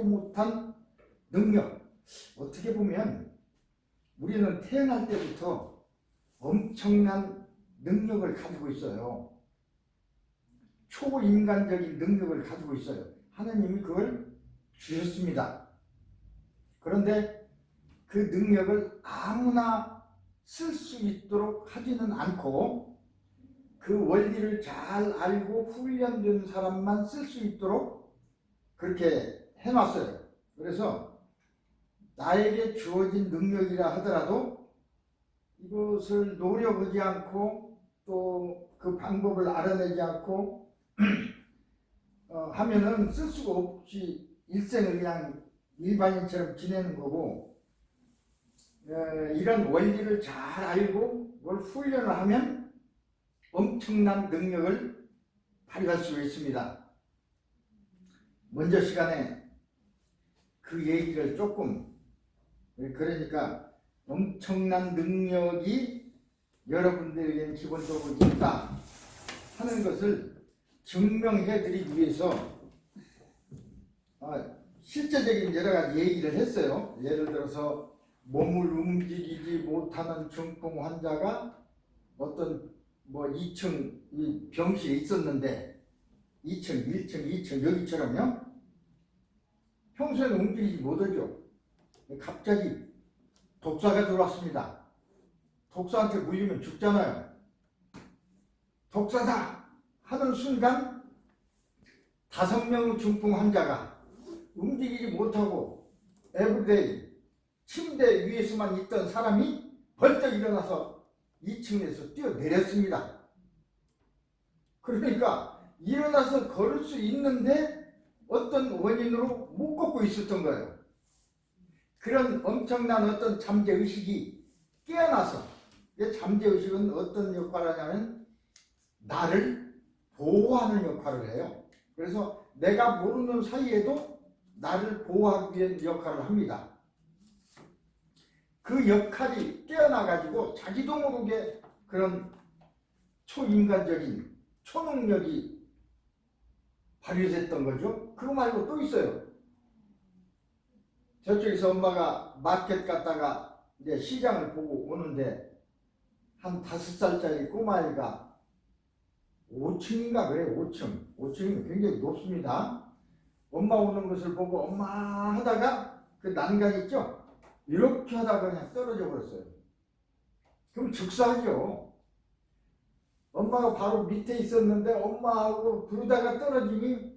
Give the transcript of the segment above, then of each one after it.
못한 능력. 어떻게 보면 우리는 태어날 때부터 엄청난 능력을 가지고 있어요. 초인간적인 능력을 가지고 있어요. 하나님이 그걸 주셨습니다. 그런데 그 능력을 아무나 쓸 수 있도록 하지는 않고 그 원리를 잘 알고 훈련된 사람만 쓸 수 있도록 그렇게 해놨어요. 그래서 나에게 주어진 능력이라 하더라도 이것을 노력하지 않고 또 그 방법을 알아내지 않고 하면은 쓸 수가 없이 일생을 그냥 일반인처럼 지내는 거고, 이런 원리를 잘 알고 뭘 훈련을 하면 엄청난 능력을 발휘할 수 있습니다. 먼저 시간에 그 얘기를 조금, 그러니까 엄청난 능력이 여러분들에게 기본적으로 있다 하는 것을 증명해 드리기 위해서 실제적인 여러 가지 얘기를 했어요. 예를 들어서 몸을 움직이지 못하는 중풍 환자가 어떤 2층 이 병실에 있었는데 2층, 1층, 2층 여기처럼요. 평소에는 움직이지 못하죠. 갑자기 독사가 들어왔습니다. 독사한테 물리면 죽잖아요. 독사다 하는 순간 5명의 중풍 환자가 움직이지 못하고 에브리데이 침대 위에서만 있던 사람이 벌떡 일어나서 2층에서 뛰어내렸습니다. 그러니까 일어나서 걸을 수 있는데 어떤 원인으로 못 걷고 있었던 거예요. 그런 엄청난 어떤 잠재의식이 깨어나서, 잠재의식은 어떤 역할을 하냐면 나를 보호하는 역할을 해요. 그래서 내가 모르는 사이에도 나를 보호하기 위한 역할을 합니다. 그 역할이 깨어나가지고 자기도 모르게 그런 초인간적인 초능력이 발휘됐던 거죠. 그거 말고 또 있어요. 저쪽에서 엄마가 마켓 갔다가 이제 시장을 보고 오는데 한 5살짜리 꼬마아이가 5층인가 그래요. 5층이면 굉장히 높습니다. 엄마 오는 것을 보고 엄마 하다가 그 난간 있죠? 이렇게 하다가 그냥 떨어져 버렸어요. 그럼 즉사하죠. 엄마가 바로 밑에 있었는데 엄마하고 부르다가 떨어지니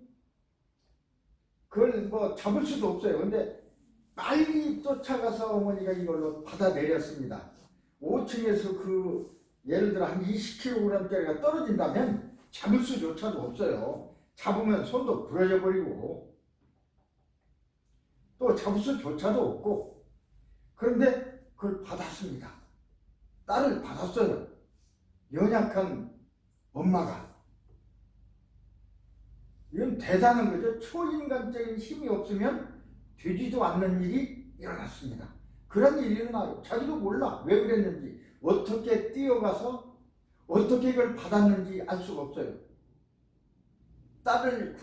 그걸 잡을 수도 없어요. 근데 빨리 쫓아가서 어머니가 이걸로 받아내렸습니다. 5층에서 예를 들어 한 20kg짜리가 떨어진다면 잡을 수조차도 없어요. 잡으면 손도 부러져 버리고 또 잡을 수조차도 없고, 그런데 그걸 받았습니다. 딸을 받았어요. 연약한 엄마가. 이건 대단한 거죠. 초인간적인 힘이 없으면 되지도 않는 일이 일어났습니다. 그런 일이 일어나요. 자기도 몰라 왜 그랬는지, 어떻게 뛰어가서 어떻게 이걸 받았는지 알 수가 없어요. 딸을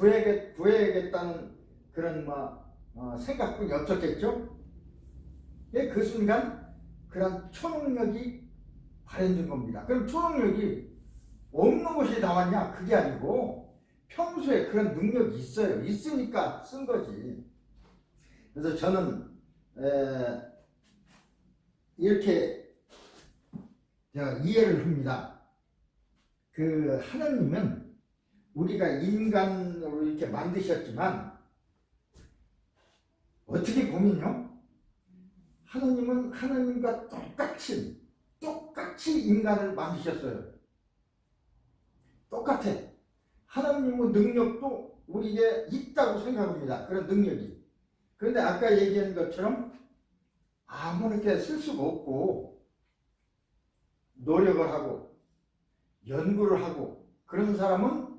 구해야겠다는 그런 생각뿐이 없었겠죠. 그 순간 그런 초능력이 발현된 겁니다. 그럼 초능력이 없는 것이 나왔냐? 그게 아니고 평소에 그런 능력이 있어요. 있으니까 쓴 거지. 그래서 저는 이렇게 제가 이해를 합니다. 그 하나님은 우리가 인간으로 이렇게 만드셨지만 어떻게 보면요, 하나님은 하나님과 똑같이 인간을 만드셨어요. 똑같아. 하나님의 능력도 우리에게 있다고 생각합니다. 그런 능력이. 그런데 아까 얘기한 것처럼 아무렇게 쓸 수가 없고 노력을 하고 연구를 하고 그런 사람은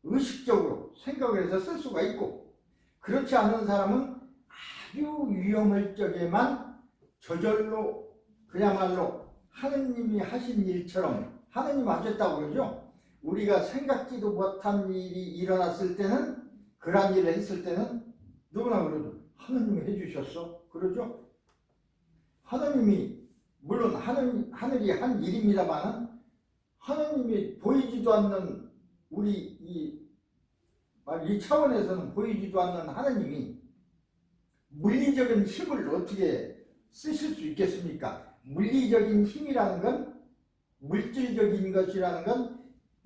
의식적으로 생각을 해서 쓸 수가 있고, 그렇지 않은 사람은 아주 위험할 적에만 저절로 그야말로 하느님이 하신 일처럼, 하느님 하셨다고 그러죠. 우리가 생각지도 못한 일이 일어났을 때는, 그러한 일을 했을 때는 누구나 그래도 하느님이 해주셨어? 그러죠? 하느님이 물론 하늘이 한 일입니다만 하느님이 보이지도 않는 우리 이 차원에서는 보이지도 않는 하느님이 물리적인 힘을 어떻게 쓰실 수 있겠습니까? 물리적인 힘이라는 건 물질적인 것이라는 건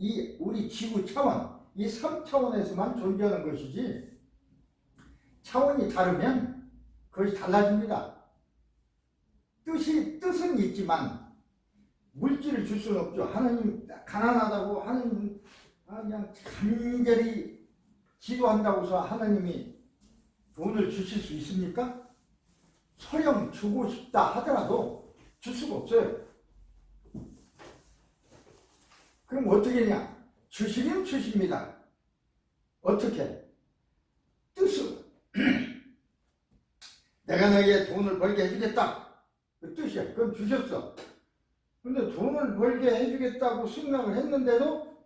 이 우리 지구 차원, 이 3차원에서만 존재하는 것이지 차원이 다르면 그것이 달라집니다. 뜻은 있지만 물질을 줄 수는 없죠. 하나님 가난하다고 하나님 그냥 간절히 기도한다고서 하나님이 돈을 주실 수 있습니까? 설령 주고 싶다 하더라도 줄 수가 없어요. 그럼 어떻게 하냐? 주시면 주십니다. 어떻게? 뜻으로. 내가 너에게 돈을 벌게 해주겠다. 그 뜻이야. 그럼 주셨어. 근데 돈을 벌게 해주겠다고 생각을 했는데도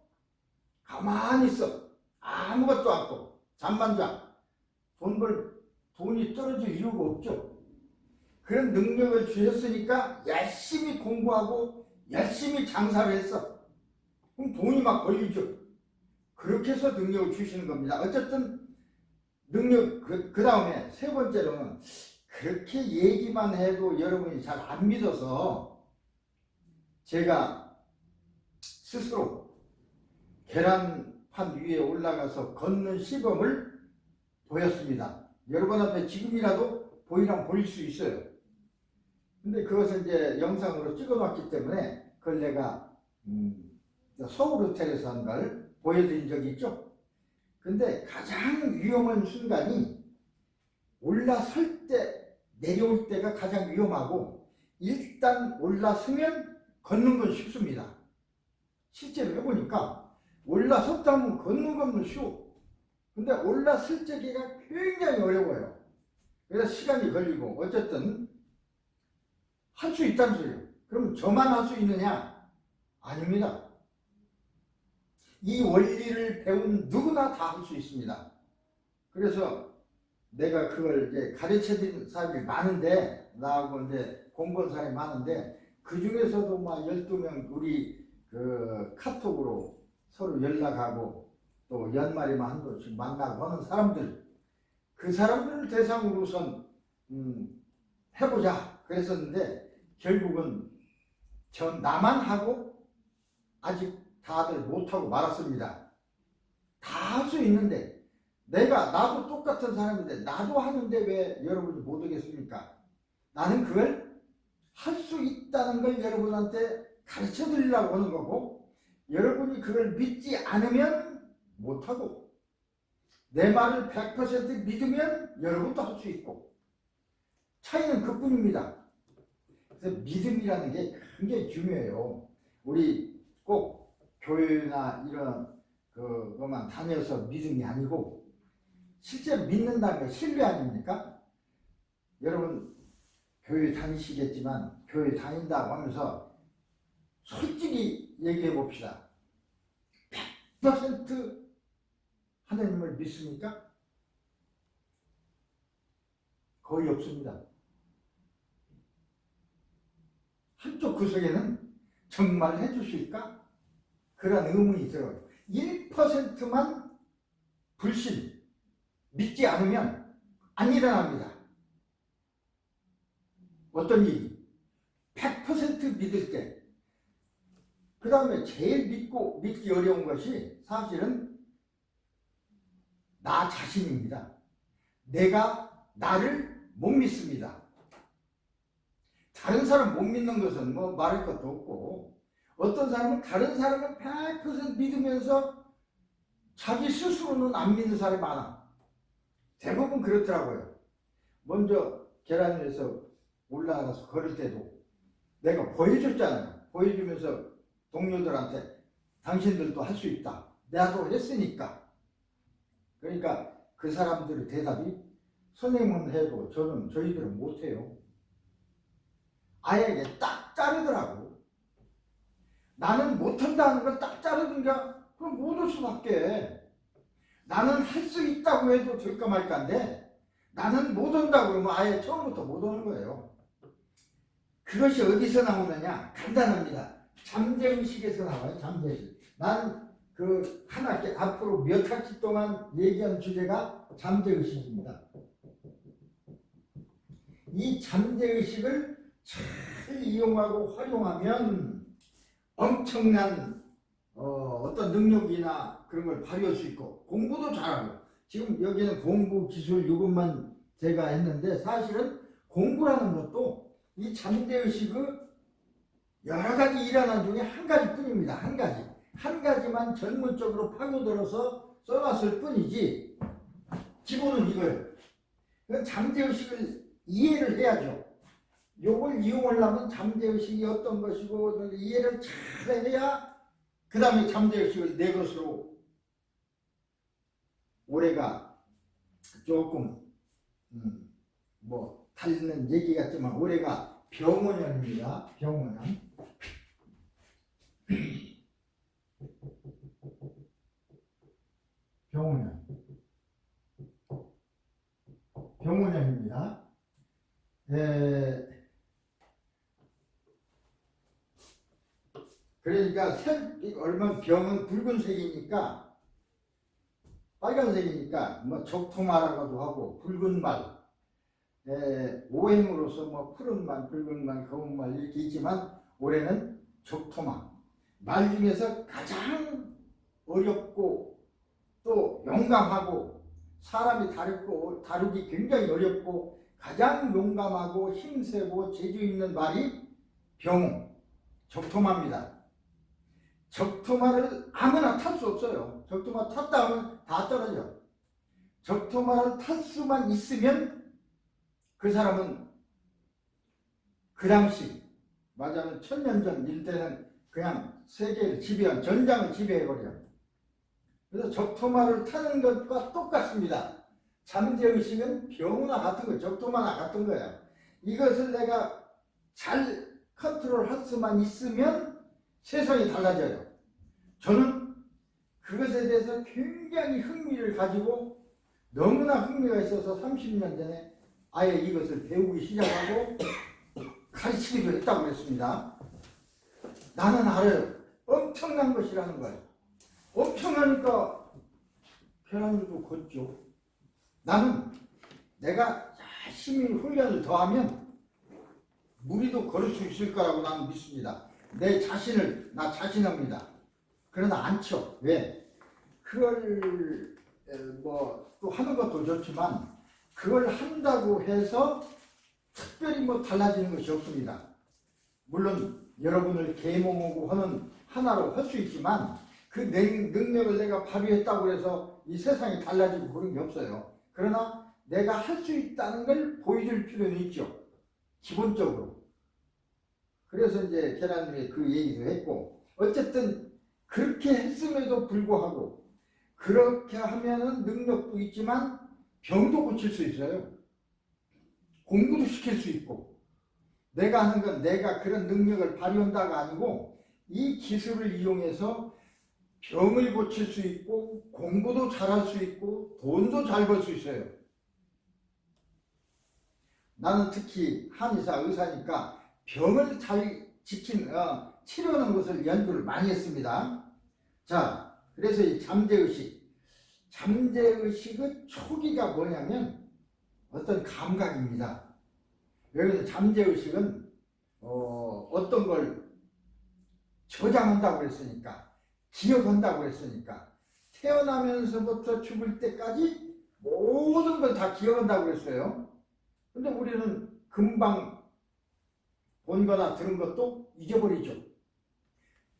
가만히 있어. 아무것도 없고 잠만 자. 돈이 떨어질 이유가 없죠. 그런 능력을 주셨으니까 열심히 공부하고 열심히 장사를 했어. 그럼 돈이 막 벌리죠. 그렇게 해서 능력을 주시는 겁니다. 어쨌든 능력 그 다음에 세 번째로는 그렇게 얘기만 해도 여러분이 잘 안 믿어서 제가 스스로 계란판 위에 올라가서 걷는 시범을 보였습니다. 여러분 앞에 지금이라도 보이랑 보일 수 있어요. 근데 그것을 이제 영상으로 찍어놨기 때문에 그걸 내가 서울 호텔에서 한 걸 보여드린 적이 있죠. 근데 가장 위험한 순간이 올라설 때, 내려올 때가 가장 위험하고 일단 올라서면 걷는 건 쉽습니다. 실제로 해보니까 올라섰다면 걷는 건 쉬워. 근데 올라설 때가 굉장히 어려워요. 그래서 시간이 걸리고 어쨌든 할 수 있다는 소리예요. 그럼 저만 할 수 있느냐? 아닙니다. 이 원리를 배운 누구나 다 할 수 있습니다. 그래서 내가 그걸 이제 가르쳐 드린 사람이 많은데, 나하고 이제 공부한 사람이 많은데, 그 중에서도 막 12명 우리 그 카톡으로 서로 연락하고 또 연말에만 한 번씩 만나고 하는 사람들, 그 사람들을 대상으로선 해보자 그랬었는데 결국은 나만 하고 아직 다들 못하고 말았습니다. 다 할 수 있는데 나도 똑같은 사람인데 나도 하는데 왜 여러분이 못하겠습니까? 나는 그걸 할 수 있다는 걸 여러분한테 가르쳐 드리려고 하는 거고 여러분이 그걸 믿지 않으면 못하고 내 말을 100% 믿으면 여러분도 할 수 있고 차이는 그뿐입니다. 그래서 믿음이라는 게 굉장히 중요해요. 우리 꼭 교회나 이런 그것만 다녀서 믿음이 아니고 실제로 믿는다는 게 신뢰 아닙니까? 여러분 교회 다니시겠지만 교회 다닌다고 하면서 솔직히 얘기해 봅시다. 100% 하나님을 믿습니까? 거의 없습니다. 한쪽 구석에는 정말 해주실까? 그런 의문이 들어요. 1%만 불신, 믿지 않으면 안 일어납니다. 어떤 일이? 100% 믿을 때. 그 다음에 제일 믿기 어려운 것이 사실은 나 자신입니다. 내가 나를 못 믿습니다. 다른 사람 못 믿는 것은 뭐 말할 것도 없고 어떤 사람은 다른 사람을 100% 믿으면서 자기 스스로는 안 믿는 사람이 많아. 대부분 그렇더라고요. 먼저 계단 위에서 올라가서 걸을 때도 내가 보여줬잖아요. 보여주면서 동료들한테 당신들도 할 수 있다. 나도 했으니까. 그러니까 그 사람들의 대답이 선생님은 해도 저희들은 못해요. 아예 딱 자르더라고. 나는 못한다는 걸 딱 자르든가 그럼 못 올 수밖에. 나는 할 수 있다고 해도 될까 말까인데 나는 못 온다고 그러면 아예 처음부터 못 오는 거예요. 그것이 어디서 나오느냐? 간단합니다. 잠재의식에서 나와요. 잠재의식. 난 그 한 학기 앞으로 몇 학기 동안 얘기한 주제가 잠재의식입니다. 이 잠재의식을 잘 이용하고 활용하면 엄청난 어떤 능력이나 그런 걸 발휘할 수 있고 공부도 잘하고, 지금 여기는 공부 기술 이것만 제가 했는데 사실은 공부라는 것도 이 잠재의식의 여러 가지 일환 중에 한 가지뿐입니다. 한 가지만 전문적으로 파고들어서 써놨을 뿐이지 기본은 이거예요. 잠재의식을 이해를 해야죠. 요걸 이용하려면 잠재의식이 어떤 것이고 이해를 잘 해야 그 다음에 잠재의식을 내 것으로. 올해가 조금 뭐 달리는 얘기 같지만 올해가 병원년입니다. 병원년. 병원년입니다. 그러니까 얼마 병은 붉은색이니까 빨간색이니까 뭐 적토마라고도 하고 붉은 말, 오행으로서 뭐 푸른 말, 붉은 말, 검은 말 이렇게 있지만 올해는 적토마. 말 중에서 가장 어렵고 또 용감하고 사람이 다루기 굉장히 어렵고 가장 용감하고 힘세고 재주 있는 말이 병, 적토마입니다. 적토마를 아무나 탈 수 없어요. 적토마 탔다 하면 다 떨어져. 적토마를 탈 수만 있으면 그 사람은 그 당시 맞아면 1000년 전 일때는 그냥 세계를 지배한 전장을 지배해버려요. 그래서 적토마를 타는 것과 똑같습니다. 잠재의식은 병이나 같은 거예요. 적토마나 같은 거예요. 이것을 내가 잘 컨트롤할 수만 있으면 세상이 달라져요. 저는 그것에 대해서 굉장히 흥미를 가지고 너무나 흥미가 있어서 30년 전에 아예 이것을 배우기 시작하고 가르치기도 했다고 그랬습니다. 나는 알아요. 엄청난 것이라는 거예요. 엄청나니까 계란도 걷죠. 나는 내가 열심히 훈련을 더하면 무리도 걸을 수 있을 거라고 나는 믿습니다. 내 자신을 나 자신합니다. 그러나 안 쳐. 왜? 그걸 뭐 또 하는 것도 좋지만 그걸 한다고 해서 특별히 뭐 달라지는 것이 없습니다. 물론 여러분을 계몽하고 하는 하나로 할 수 있지만 그 능력을 내가 발휘했다고 해서 이 세상이 달라지고 그런 게 없어요. 그러나 내가 할 수 있다는 걸 보여줄 필요는 있죠. 기본적으로. 그래서 이제 계란님이 그 얘기도 했고, 어쨌든 그렇게 했음에도 불구하고 그렇게 하면은 능력도 있지만 병도 고칠 수 있어요. 공부도 시킬 수 있고. 내가 하는 건 내가 그런 능력을 발휘한다가 아니고 이 기술을 이용해서 병을 고칠 수 있고 공부도 잘할 수 있고 돈도 잘 벌 수 있어요. 나는 특히 한의사 의사니까 병을 잘 치료하는 것을 연구를 많이 했습니다. 자, 그래서 이 잠재의식의 초기가 뭐냐면 어떤 감각입니다. 여기서 잠재의식은 어떤 걸 저장한다고 그랬으니까, 기억한다고 그랬으니까, 태어나면서부터 죽을 때까지 모든 걸 다 기억한다고 그랬어요. 근데 우리는 금방 본 거나 들은 것도 잊어버리죠.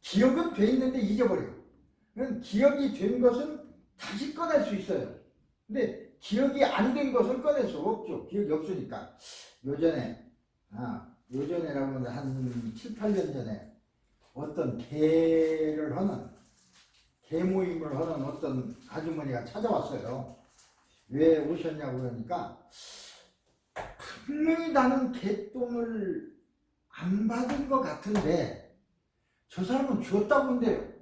기억은 돼 있는데 잊어버려요. 기억이 된 것은 다시 꺼낼 수 있어요. 근데 기억이 안 된 것은 꺼낼 수 없죠. 기억이 없으니까. 요전에라고 하면 한 7, 8년 전에 어떤 개 모임을 하는 어떤 아주머니가 찾아왔어요. 왜 오셨냐고 그러니까 분명히 나는 개똥을 안 받은 것 같은데 저 사람은 주었다고 한대요.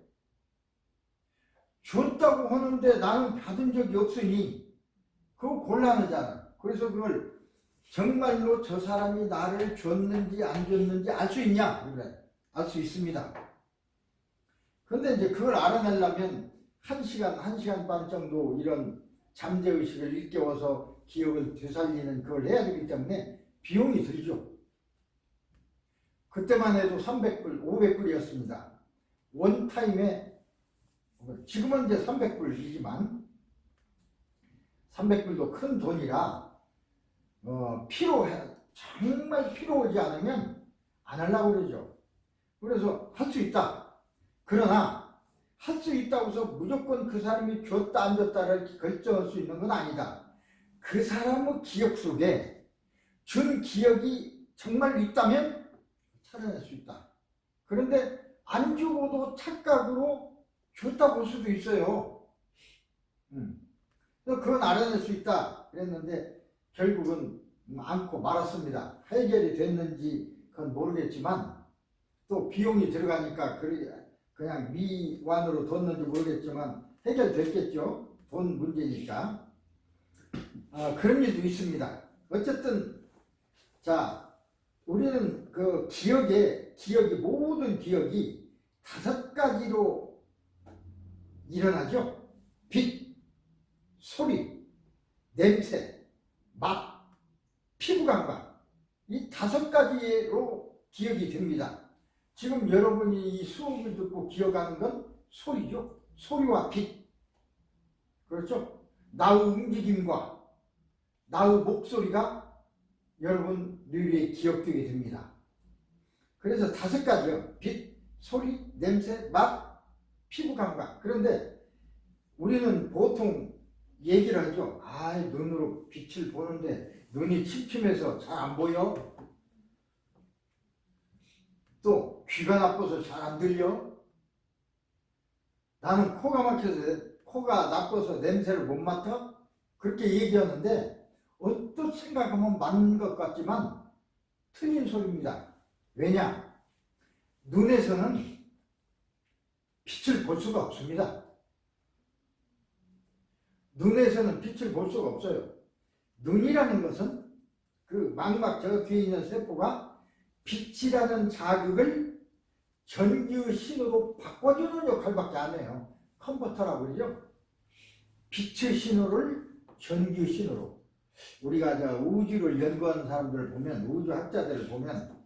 주었다고 하는데 나는 받은 적이 없으니 그거 곤란하잖아. 그래서 그걸 정말로 저 사람이 나를 줬는지 안 줬는지 알 수 있냐? 그래. 알 수 있습니다. 그런데 이제 그걸 알아내려면 1시간, 1시간 반 정도 이런 잠재의식을 일깨워서 기억을 되살리는 그걸 해야 되기 때문에 비용이 들죠. 그때만 해도 300불, 500불이었습니다. 원타임에, 지금은 이제 300불이지만 300불도 큰 돈이라 정말 필요하지 않으면 안 하려고 그러죠. 그래서 할 수 있다. 그러나 할 수 있다고 해서 무조건 그 사람이 줬다 안 줬다를 결정할 수 있는 건 아니다. 그 사람의 기억 속에 준 기억이 정말 있다면 찾아낼 수 있다. 그런데 안 주고도 착각으로 줬다 볼 수도 있어요. 그래서 그건 알아낼 수 있다 그랬는데 결국은 않고 말았습니다. 해결이 됐는지 그건 모르겠지만 또 비용이 들어가니까 그냥 미완으로 뒀는지 모르겠지만 해결됐겠죠. 돈 문제니까. 그런 일도 있습니다. 어쨌든 자, 우리는 그 모든 기억이 5가지로 일어나죠. 빛, 소리, 냄새, 맛, 피부 감각. 이 5가지로 기억이 됩니다. 지금 여러분이 이 수업을 듣고 기억하는 건 소리죠. 소리와 빛. 그렇죠? 나의 움직임과 나의 목소리가 여러분 뇌에 기억되게 됩니다. 그래서 5가지요. 빛, 소리, 냄새, 맛, 피부 감각. 그런데 우리는 보통 얘기를 하죠. 눈으로 빛을 보는데 눈이 침침해서 잘 안 보여. 또 귀가 나빠서 잘 안 들려. 나는 코가 막혀서 코가 나빠서 냄새를 못 맡아. 그렇게 얘기하는데 어떤 생각하면 맞는 것 같지만 틀린 소리입니다. 왜냐? 눈에서는 빛을 볼 수가 없습니다. 눈에서는 빛을 볼 수가 없어요. 눈이라는 것은 그 망막 저 뒤에 있는 세포가 빛이라는 자극을 전기 신호로 바꿔주는 역할밖에 안 해요. 컨버터라고 그러죠. 빛의 신호를 전기 신호로. 우리가 우주를 연구하는 사람들을 보면, 우주학자들을 보면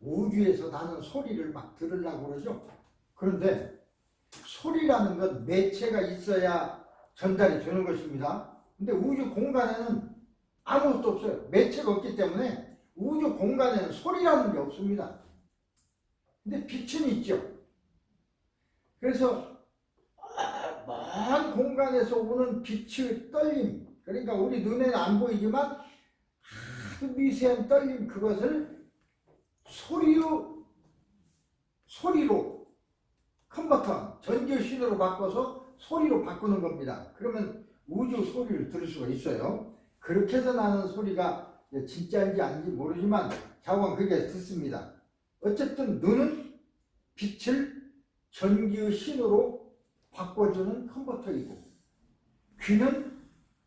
우주에서 나는 소리를 막 들으려고 그러죠. 그런데 소리라는 건 매체가 있어야 전달이 되는 것입니다. 근데 우주 공간에는 아무것도 없어요. 매체가 없기 때문에 우주 공간에는 소리라는 게 없습니다. 근데 빛은 있죠. 그래서 먼 공간에서 오는 빛의 떨림, 그러니까 우리 눈에는 안 보이지만 아주 미세한 떨림, 그것을 소리로 컨버터, 전기 신호로 바꿔서 소리로 바꾸는 겁니다. 그러면 우주 소리를 들을 수가 있어요. 그렇게 해서 나는 소리가 진짜인지 아닌지 모르지만 자관 그게 듣습니다. 어쨌든 눈은 빛을 전기의 신호로 바꿔주는 컨버터이고, 귀는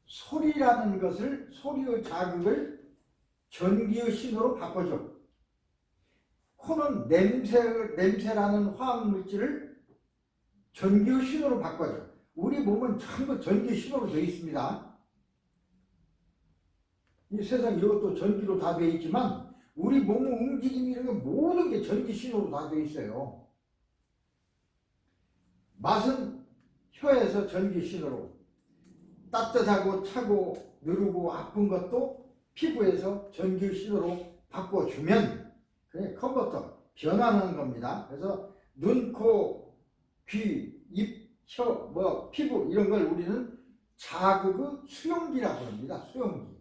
소리라는 것을, 소리의 자극을 전기의 신호로 바꿔줘. 코는 냄새라는 화학물질을 전기의 신호로 바꿔줘. 우리 몸은 전부 전기 신호로 되어 있습니다. 이 세상 이것도 전기로 다 되어 있지만 우리 몸의 움직임이 이런 게 모든 게 전기 신호로 다 되어 있어요. 맛은 혀에서 전기 신호로, 따뜻하고 차고 누르고 아픈 것도 피부에서 전기 신호로 바꿔주면 그게 컨버터, 변환하는 겁니다. 그래서 눈, 코, 귀, 입, 혀, 피부 이런 걸 우리는 자극의 수용기라고 합니다. 수용기.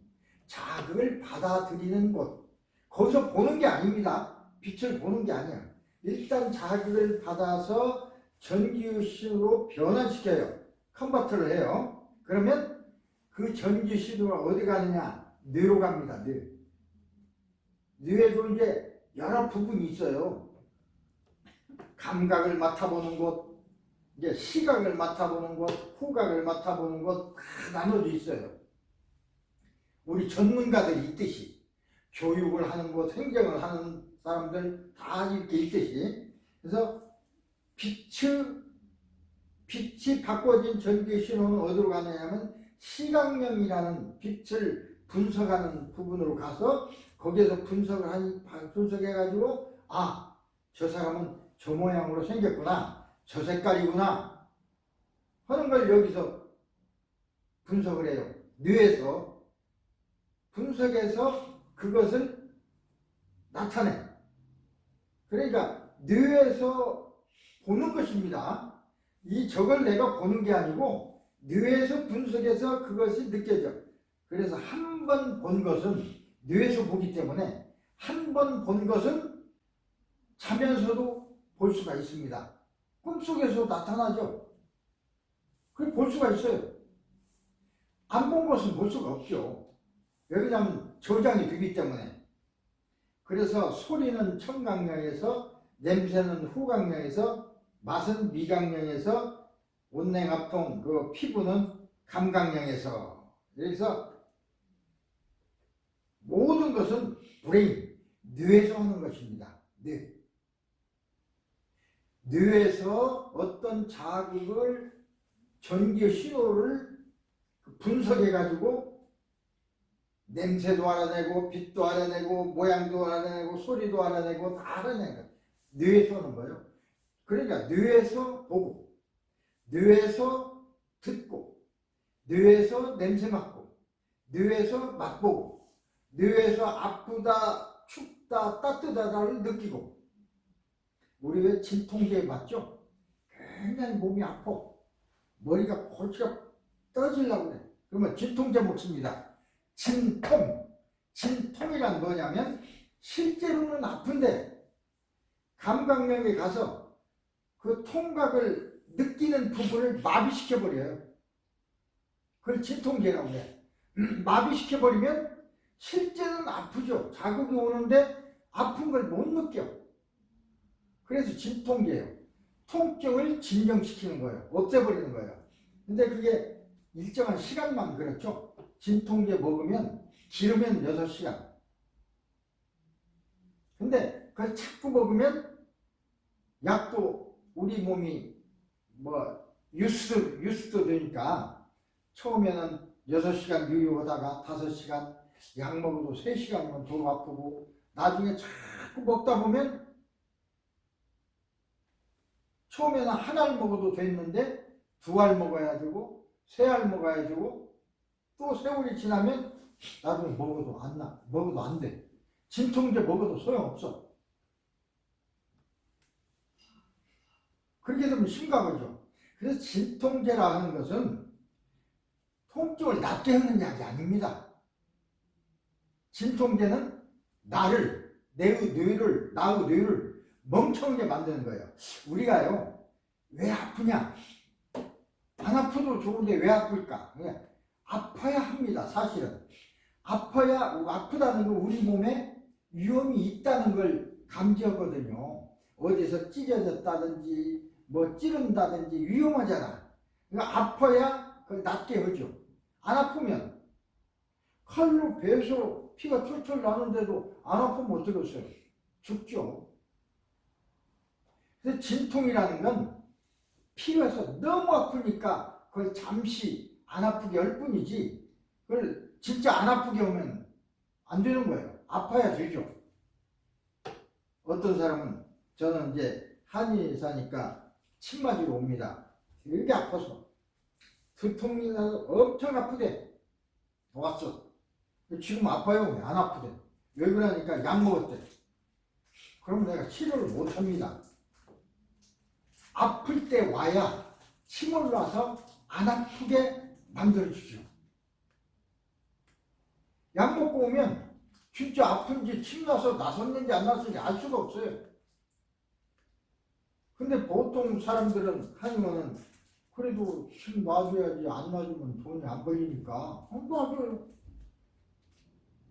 자극을 받아들이는 곳. 거기서 보는 게 아닙니다. 빛을 보는 게 아니야. 일단 자극을 받아서 전기 신호로 변환시켜요. 컨버터를 해요. 그러면 그 전기 신호가 어디 가느냐? 뇌로 갑니다. 뇌에도 이제 여러 부분이 있어요. 감각을 맡아보는 곳, 이제 시각을 맡아보는 곳, 후각을 맡아보는 곳 다 나눠져 있어요. 우리 전문가들이 있듯이 교육을 하는 곳, 행정을 하는 사람들 다 이렇게 있듯이. 그래서 빛이 바꿔진 전기 신호는 어디로 가느냐면 시각령이라는 빛을 분석하는 부분으로 가서 거기에서 분석해가지고 저 사람은 저 모양으로 생겼구나, 저 색깔이구나 하는 걸 여기서 분석을 해요. 뇌에서 분석해서 그것을 나타내. 그러니까 뇌에서 보는 것입니다. 저걸 내가 보는 게 아니고 뇌에서 분석해서 그것이 느껴져. 그래서 한 번 본 것은 뇌에서 보기 때문에 한 번 본 것은 자면서도 볼 수가 있습니다. 꿈속에서 나타나죠. 그걸 볼 수가 있어요. 안 본 것은 볼 수가 없죠. 왜냐하면 저장이 되기 때문에. 그래서 소리는 청각령에서, 냄새는 후각령에서, 맛은 미각령에서, 온냉합동 피부는 감각령에서. 그래서 모든 것은 브레인, 뇌에서 하는 것입니다. 뇌에서 어떤 자극을, 전기 신호를 분석해가지고 냄새도 알아내고 빛도 알아내고 모양도 알아내고 소리도 알아내고 다 알아내는 뇌에서 하는 거예요. 그러니까 뇌에서 보고, 뇌에서 듣고, 뇌에서 냄새 맡고, 뇌에서 맛보고, 뇌에서 아프다, 춥다, 따뜻하다를 느끼고. 우리 왜 진통제 맞죠? 굉장히 몸이 아파. 머리가 골치가 떨어지려고 그래. 그러면 진통제 먹습니다. 진통이란 뭐냐면 실제로는 아픈데 감각령에 가서 그 통각을 느끼는 부분을 마비시켜버려요. 그걸 진통제라고 해. 마비시켜버리면 실제는 아프죠. 자극이 오는데 아픈 걸 못 느껴. 그래서 진통제예요. 통증을 진정시키는 거예요. 없애버리는 거예요. 근데 그게 일정한 시간만 그렇죠. 진통제 먹으면 기르면 6시간. 근데 그걸 자꾸 먹으면 약도 우리 몸이 유스도 되니까 처음에는 6시간 유효하다가 5시간, 약 먹어도 3시간이면 더 아프고, 나중에 자꾸 먹다 보면 처음에는 한 알 먹어도 됐는데 2알 먹어야 되고 3알 먹어야 되고 또 세월이 지나면 나중에 먹어도 안 돼. 진통제 먹어도 소용없어. 그렇게 되면 심각하죠. 그래서 진통제라 하는 것은 통증을 낫게 하는 약이 아닙니다. 진통제는 나의 뇌를 멍청하게 만드는 거예요. 우리가요, 왜 아프냐? 안 아파도 좋은데 왜 아플까? 아파야 합니다. 사실은 아프다는 건 우리 몸에 위험이 있다는 걸 감지하거든요. 어디서 찢어졌다든지 찌른다든지 위험하잖아. 그러니까 아파야 그걸 낫게 하죠. 안 아프면 칼로 베서 피가 철철 나는데도 안 아프면 어떡하겠어요? 죽죠. 그래서 진통이라는 건 피가서 너무 아프니까 그걸 잠시 안 아프게 할 뿐이지, 그걸 진짜 안 아프게 하면 안 되는 거예요. 아파야 되죠. 어떤 사람은, 저는 이제 한의에 사니까 침 맞으러 옵니다. 되게 아파서 두통이 나서 엄청 아프대. 왔어. 지금 아파요? 안 아프대. 왜 그러니까 약 먹었대. 그럼 내가 치료를 못 합니다. 아플 때 와야 침을 놔서 안 아프게 만들어주죠. 약 먹고 오면 진짜 아픈지 침 나서 나섰는지 안 나섰는지 알 수가 없어요. 근데 보통 사람들은 하면은 그래도 침 놔줘야지, 안 놔주면 돈이 안 걸리니까 놔줘요.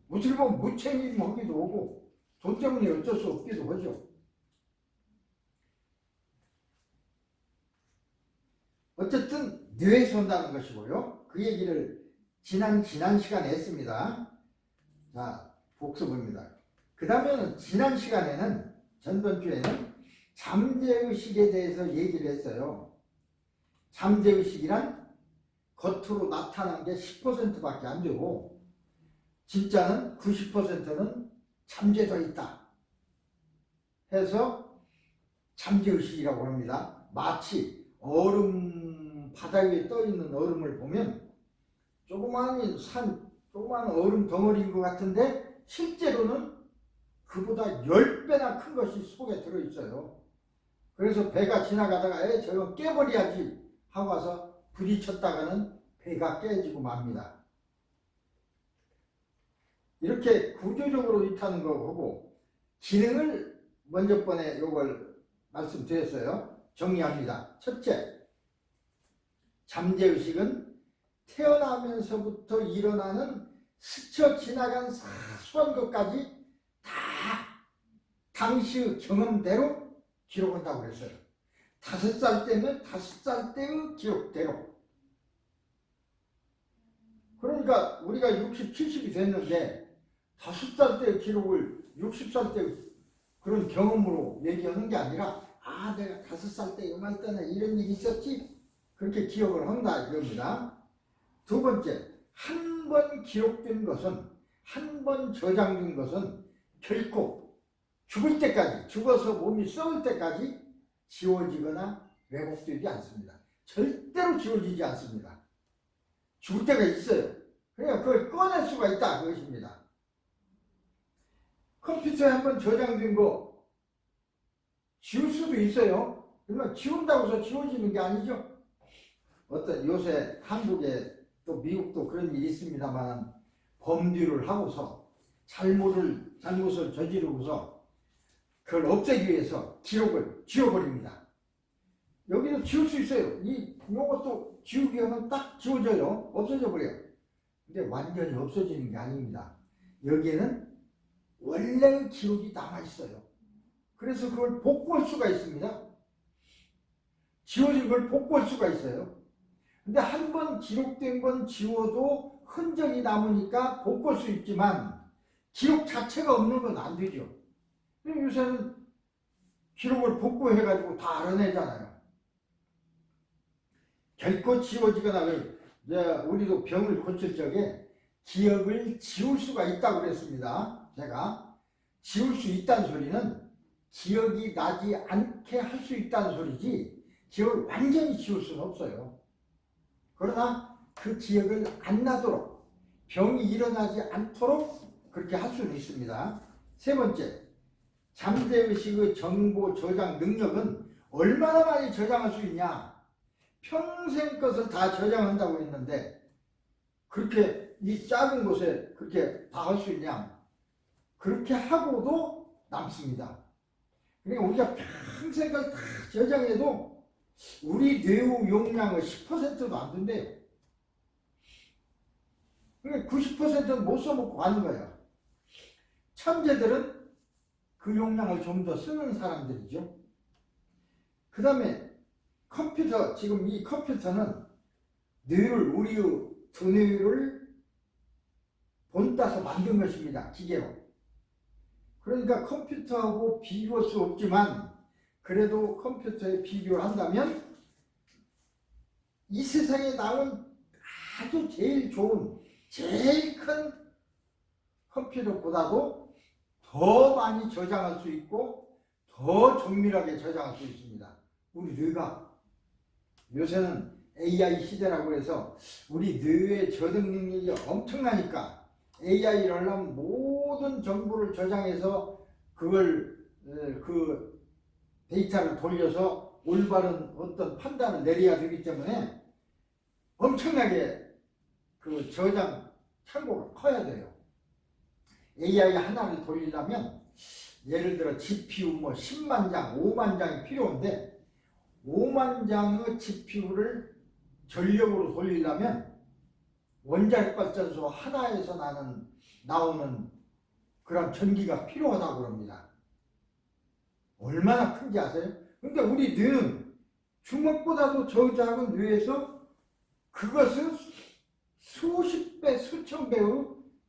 어떻게 보면 무책임하기도 하고 돈 때문에 어쩔 수 없기도 하죠. 어쨌든 뇌에서 온다는 것이고요. 그 얘기를 지난 시간에 했습니다. 자, 복습입니다. 그 다음에는 지난 시간에는 전번 주에는 잠재의식에 대해서 얘기를 했어요. 잠재의식이란 겉으로 나타난 게 10%밖에 안 되고 진짜는 90%는 잠재져 있다 해서 잠재의식이라고 합니다. 마치 얼음 바다 위에 떠 있는 얼음을 보면 조그마한 얼음 덩어리인 것 같은데 실제로는 그보다 10배나 큰 것이 속에 들어있어요. 그래서 배가 지나가다가 저거 깨버려야지 하고 와서 부딪혔다가는 배가 깨지고 맙니다. 이렇게 구조적으로 있다는 거고 기능을 먼저 번에 요걸 말씀드렸어요. 정리합니다. 첫째, 잠재의식은 태어나면서부터 일어나는 스쳐 지나간 사소한 것까지 다 당시의 경험대로 기록한다고 그랬어요. 5살 때면 5살 때의 기록대로. 그러니까 우리가 60, 70이 됐는데 5살 때의 기록을 60살 때 그런 경험으로 얘기하는 게 아니라 내가 5살 때 요맘때는 이런 일이 있었지 그렇게 기억을 한다 이겁니다. 두 번째, 한 번 기록된 것은 한 번 저장된 것은 결코 죽을 때까지 죽어서 몸이 썩을 때까지 지워지거나 왜곡되지 않습니다. 절대로 지워지지 않습니다. 죽을 때가 있어요. 그러니까 그걸 꺼낼 수가 있다 그것입니다. 컴퓨터에 한번 저장된 거 지울 수도 있어요. 그러면 지운다고 해서 지워지는 게 아니죠. 어떤 요새 한국에 또 미국도 그런 일이 있습니다만 범죄를 하고서 잘못을 저지르고서 그걸 없애기 위해서 기록을 지워버립니다. 여기도 지울 수 있어요. 이것도 지우기 하면 딱 지워져요. 없어져 버려요. 근데 완전히 없어지는 게 아닙니다. 여기에는 원래의 기록이 남아있어요. 그래서 그걸 복구할 수가 있습니다. 지워진 걸 복구할 수가 있어요. 근데 한 번 기록된 건 지워도 흔적이 남으니까 복구할 수 있지만 기록 자체가 없는 건 안 되죠. 요새는 기록을 복구해가지고 다 알아내잖아요. 결코 지워지거나 우리도 병을 고칠 적에 기억을 지울 수가 있다고 그랬습니다. 제가 지울 수 있다는 소리는 기억이 나지 않게 할 수 있다는 소리지 기억을 완전히 지울 수는 없어요. 그러나 그 기억을 안 나도록 병이 일어나지 않도록 그렇게 할 수는 있습니다. 세 번째, 잠재의식의 정보 저장 능력은 얼마나 많이 저장할 수 있냐? 평생 것을 다 저장한다고 했는데 그렇게 이 작은 곳에 그렇게 다 할 수 있냐? 그렇게 하고도 남습니다. 그러니까 우리가 평생 걸 다 저장해도 우리 뇌의 용량의 10%도 안 된대요. 그러니까 90%는 못 써먹고 가는 거예요. 천재들은 그 용량을 좀 더 쓰는 사람들이죠. 그 다음에 컴퓨터, 지금 이 컴퓨터는 우리의 두뇌를 본따서 만든 것입니다. 기계로. 그러니까 컴퓨터하고 비교할 수 없지만 그래도 컴퓨터에 비교를 한다면 이 세상에 나온 아주 제일 좋은 제일 큰 컴퓨터보다도 더 많이 저장할 수 있고 더 정밀하게 저장할 수 있습니다. 우리 뇌가 요새는 AI 시대라고 해서 우리 뇌의 저장 능력이 엄청나니까 AI를 하려면 모든 정보를 저장해서 그걸 그 데이터를 돌려서 올바른 어떤 판단을 내려야 되기 때문에 엄청나게 그 저장 창고가 커야 돼요. AI 하나를 돌리려면 예를 들어 GPU 10만 장, 5만 장이 필요한데 5만 장의 GPU를 전력으로 돌리려면 원자력 발전소 하나에서 나오는 그런 전기가 필요하다고 합니다. 얼마나 큰지 아세요? 근데 우리 뇌는 주먹보다도 저 작은 뇌에서 그것을 수십 배, 수천 배의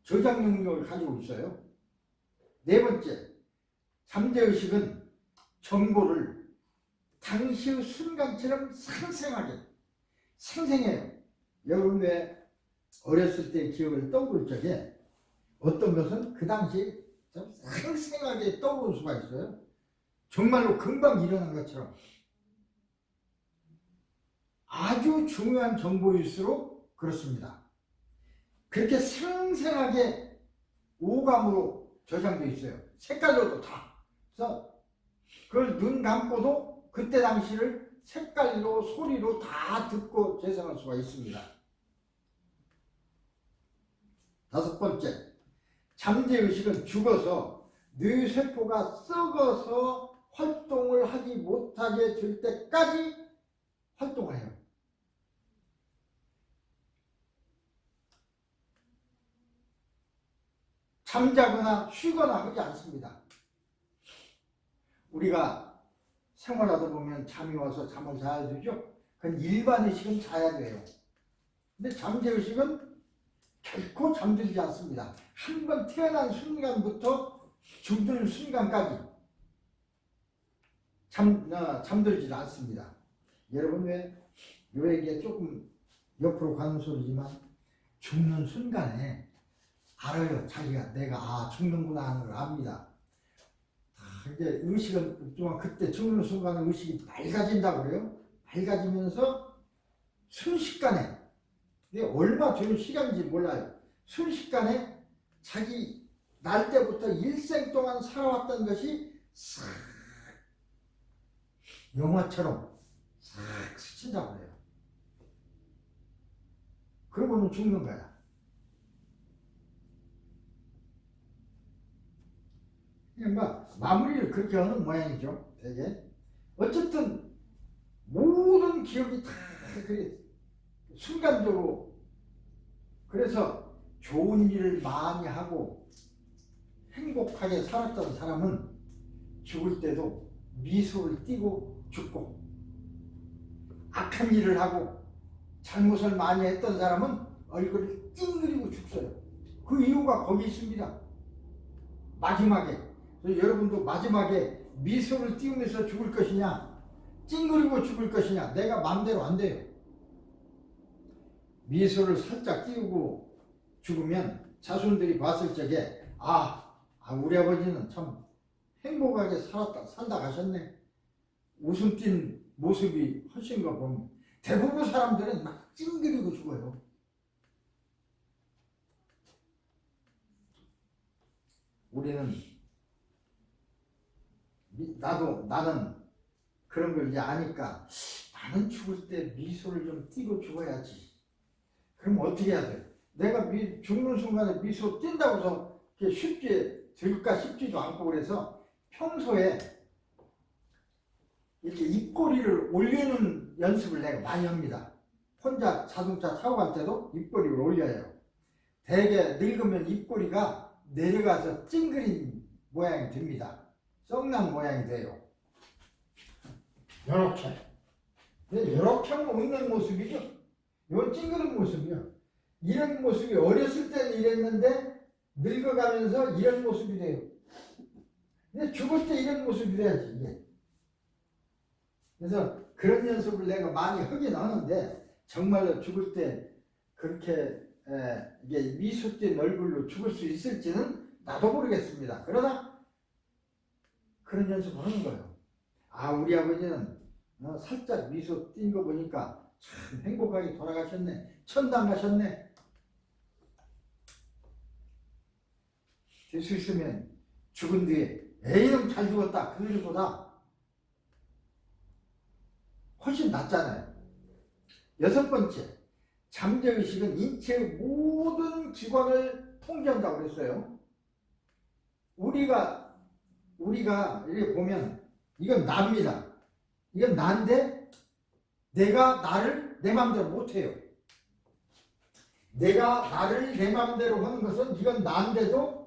저장 능력을 가지고 있어요. 네 번째, 잠재의식은 정보를 당시의 순간처럼 생생해요. 여러분 왜 어렸을 때 기억을 떠오를 적에 어떤 것은 그 당시 좀 생생하게 떠오를 수가 있어요. 정말로 금방 일어난 것처럼. 아주 중요한 정보일수록 그렇습니다. 그렇게 생생하게 오감으로 저장되어 있어요. 색깔로도 다. 그래서 그걸 눈 감고도 그때 당시를 색깔로 소리로 다 듣고 재생할 수가 있습니다. 다섯 번째, 잠재의식은 죽어서 뇌세포가 썩어서 활동을 하지 못하게 될 때까지 활동을 해요. 잠자거나 쉬거나 하지 않습니다. 우리가 생활하다 보면 잠이 와서 잠을 자야 되죠. 그건 일반의식은 자야 돼요. 근데 잠재의식은 결코 잠들지 않습니다. 한 번 태어난 순간부터 죽는 순간까지 잠들지 않습니다. 여러분 왜 요 얘기가 조금 옆으로 가는 소리지만 죽는 순간에 알아요. 자기가 내가 죽는구나 하는 걸 압니다. 이제 의식은 좀 그때 죽는 순간에 의식이 맑아진다고 그래요. 맑아지면서 순식간에, 이게 얼마 되는 시간인지 몰라요. 순식간에 자기 날 때부터 일생 동안 살아왔던 것이 싹 영화처럼 싹 스친다고 그래요. 그러고는 죽는 거야. 그러니까 마무리를 그렇게 하는 모양이죠. 되게. 어쨌든 모든 기억이 다 그래 순간적으로. 그래서 좋은 일을 많이 하고 행복하게 살았던 사람은 죽을 때도 미소를 띠고 죽고, 악한 일을 하고 잘못을 많이 했던 사람은 얼굴을 찡그리고 죽어요. 그 이유가 거기 있습니다. 마지막에. 여러분도 마지막에 미소를 띄우면서 죽을 것이냐, 찡그리고 죽을 것이냐, 내가 마음대로 안 돼요. 미소를 살짝 띄우고 죽으면 자손들이 봤을 적에 우리 아버지는 참 행복하게 살다 가셨네. 웃음 띤 모습이 훨씬 거 보면 대부분 사람들은 막 찡그리고 죽어요. 우리는 나는 그런 걸 이제 아니까 나는 죽을 때 미소를 좀 띄고 죽어야지. 그럼 어떻게 해야 돼? 내가 죽는 순간에 미소 띈다고 해서 쉽게 될까 싶지도 않고, 그래서 평소에 이렇게 입꼬리를 올리는 연습을 내가 많이 합니다. 혼자 자동차 타고 갈 때도 입꼬리를 올려요. 대개 늙으면 입꼬리가 내려가서 찡그린 모양이 됩니다. 썩난 모양이 돼요. 요렇게. 요렇게 하면 웃는 모습이죠. 이건 찡그린 모습이요. 이런 모습이 어렸을 때는 이랬는데 늙어가면서 이런 모습이 돼요. 근데 죽을 때 이런 모습이 돼야지, 이게. 그래서 그런 연습을 내가 많이 하긴 하는데, 정말로 죽을 때 그렇게 이게 미소 띈 얼굴로 죽을 수 있을지는 나도 모르겠습니다. 그러나 그런 연습을 하는 거예요. 우리 아버지는 살짝 미소 띈 거 보니까 참 행복하게 돌아가셨네. 천당 가셨네. 될 수 있으면 죽은 뒤에 에이놈 잘 죽었다 그 일보다 훨씬 낫잖아요. 여섯 번째, 잠재의식은 인체의 모든 기관을 통제한다고 그랬어요. 우리가 이렇게 보면 이건 나입니다. 이건 나인데 내가 나를 내 마음대로 못해요. 내가 나를 내 마음대로 하는 것은 이건 나인데도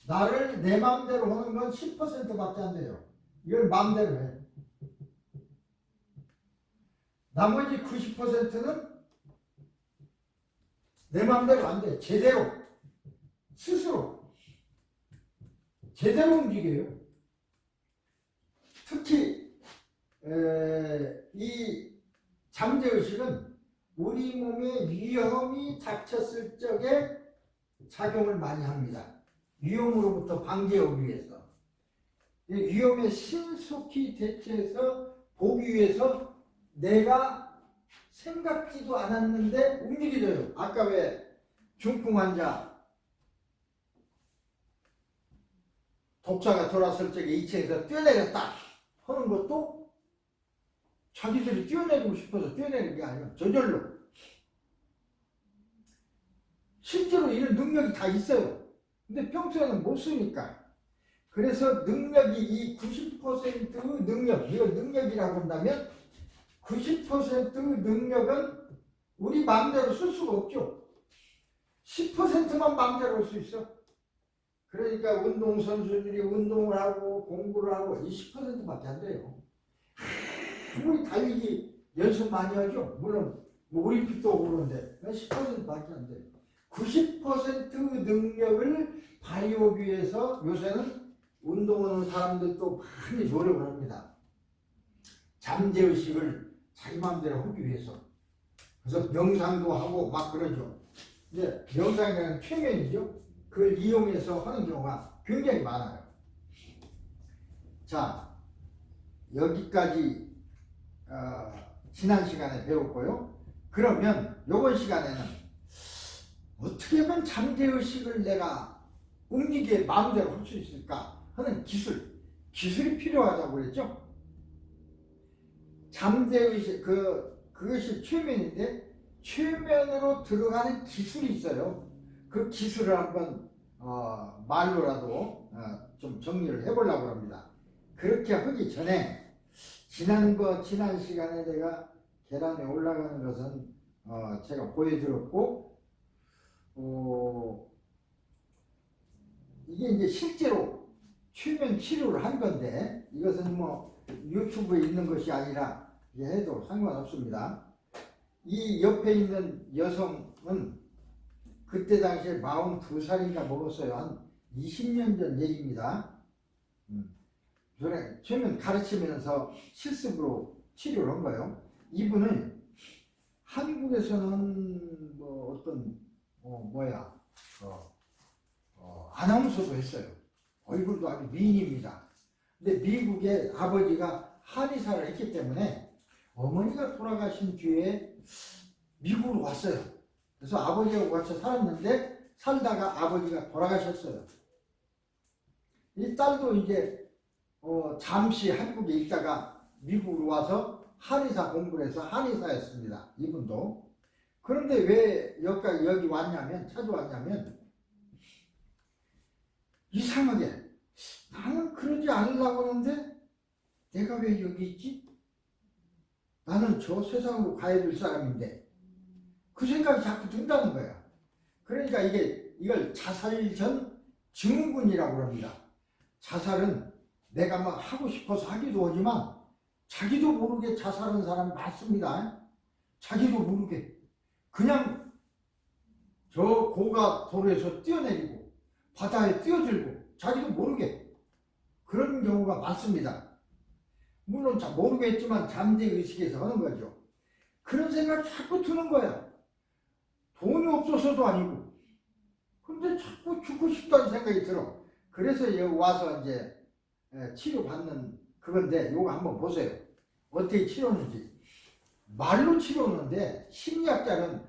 나를 내 마음대로 하는 건 10%밖에 안 돼요. 이걸 마음대로 해. 나머지 90%는 내 마음대로 안 돼. 제대로 스스로 제대로 움직여요. 특히 이 잠재의식은 우리 몸에 위험이 닥쳤을 적에 작용을 많이 합니다. 위험으로부터 방지하기 위해서. 이 위험에 신속히 대처해서 보기 위해서 내가 생각지도 않았는데 움직여져요. 아까 왜 중풍 환자 독자가 돌았을 적에 2층에서 뛰어내렸다 하는 것도 자기들이 뛰어내리고 싶어서 뛰어내린 게 아니라 저절로. 실제로 이런 능력이 다 있어요. 근데 평소에는 못 쓰니까. 그래서 능력이 이 90% 능력, 이걸 능력이라고 한다면 90% 능력은 우리 마음대로 쓸 수가 없죠. 10%만 마음대로 할 수 있어. 그러니까 운동선수들이 운동을 하고 공부를 하고 20%밖에 안 돼요. 아무리 달리기 연습 많이 하죠. 물론 뭐 올림픽도 그러는데 10%밖에 안 돼요. 90% 능력을 발휘하기 위해서 요새는 운동하는 사람들도 많이 노력을 합니다. 잠재의식을 자기 마음대로 하기 위해서. 그래서 명상도 하고 막 그러죠. 이제 명상이라는 최면이죠. 그걸 이용해서 하는 경우가 굉장히 많아요. 자, 여기까지 지난 시간에 배웠고요. 그러면 이번 시간에는 어떻게 하면 잠재의식을 내가 움직이게 마음대로 할 수 있을까 하는 기술이 필요하다고 그랬죠. 잠재의식, 그것이 최면인데 최면으로 들어가는 기술이 있어요. 그 기술을 한번 말로라도 좀 정리를 해보려고 합니다. 그렇게 하기 전에 지난 시간에 제가 계단에 올라가는 것은 제가 보여드렸고 이게 이제 실제로 최면 치료를 한 건데 이것은 뭐 유튜브에 있는 것이 아니라 해도 상관없습니다. 이 옆에 있는 여성은 그때 당시에 42살인가 먹었어요. 한 20년 전 얘기입니다. 최면 가르치면서 실습으로 치료를 한 거예요. 이분은 한국에서는 뭐 어떤 아나운서도 했어요. 얼굴도 아주 미인입니다. 근데 미국에 아버지가 한의사를 했기 때문에 어머니가 돌아가신 뒤에 미국으로 왔어요. 그래서 아버지하고 같이 살았는데 살다가 아버지가 돌아가셨어요. 이 딸도 이제 잠시 한국에 있다가 미국으로 와서 한의사 공부를 해서 한의사였습니다. 이분도. 그런데 왜 여기 왔냐면, 찾아왔냐면 이상하게 나는 그러지 않으려고 하는데 내가 왜 여기 있지? 나는 저 세상으로 가야 될 사람인데 그 생각이 자꾸 든다는 거야. 그러니까 이걸 자살 전 증후군이라고 합니다. 자살은 내가 막 하고 싶어서 하기도 하지만 자기도 모르게 자살하는 사람이 많습니다. 자기도 모르게 그냥 저 고가 도로에서 뛰어내리고 바다에 뛰어들고 자기도 모르게 그런 경우가 많습니다. 물론 모르겠지만 잠재의식에서 하는 거죠. 그런 생각이 자꾸 드는 거야. 돈이 없어서도 아니고 근데 자꾸 죽고 싶다는 생각이 들어. 그래서 여기 와서 이제 치료받는 그건데 요거 한번 보세요. 어떻게 치료하는지. 말로 치료하는데 심리학자는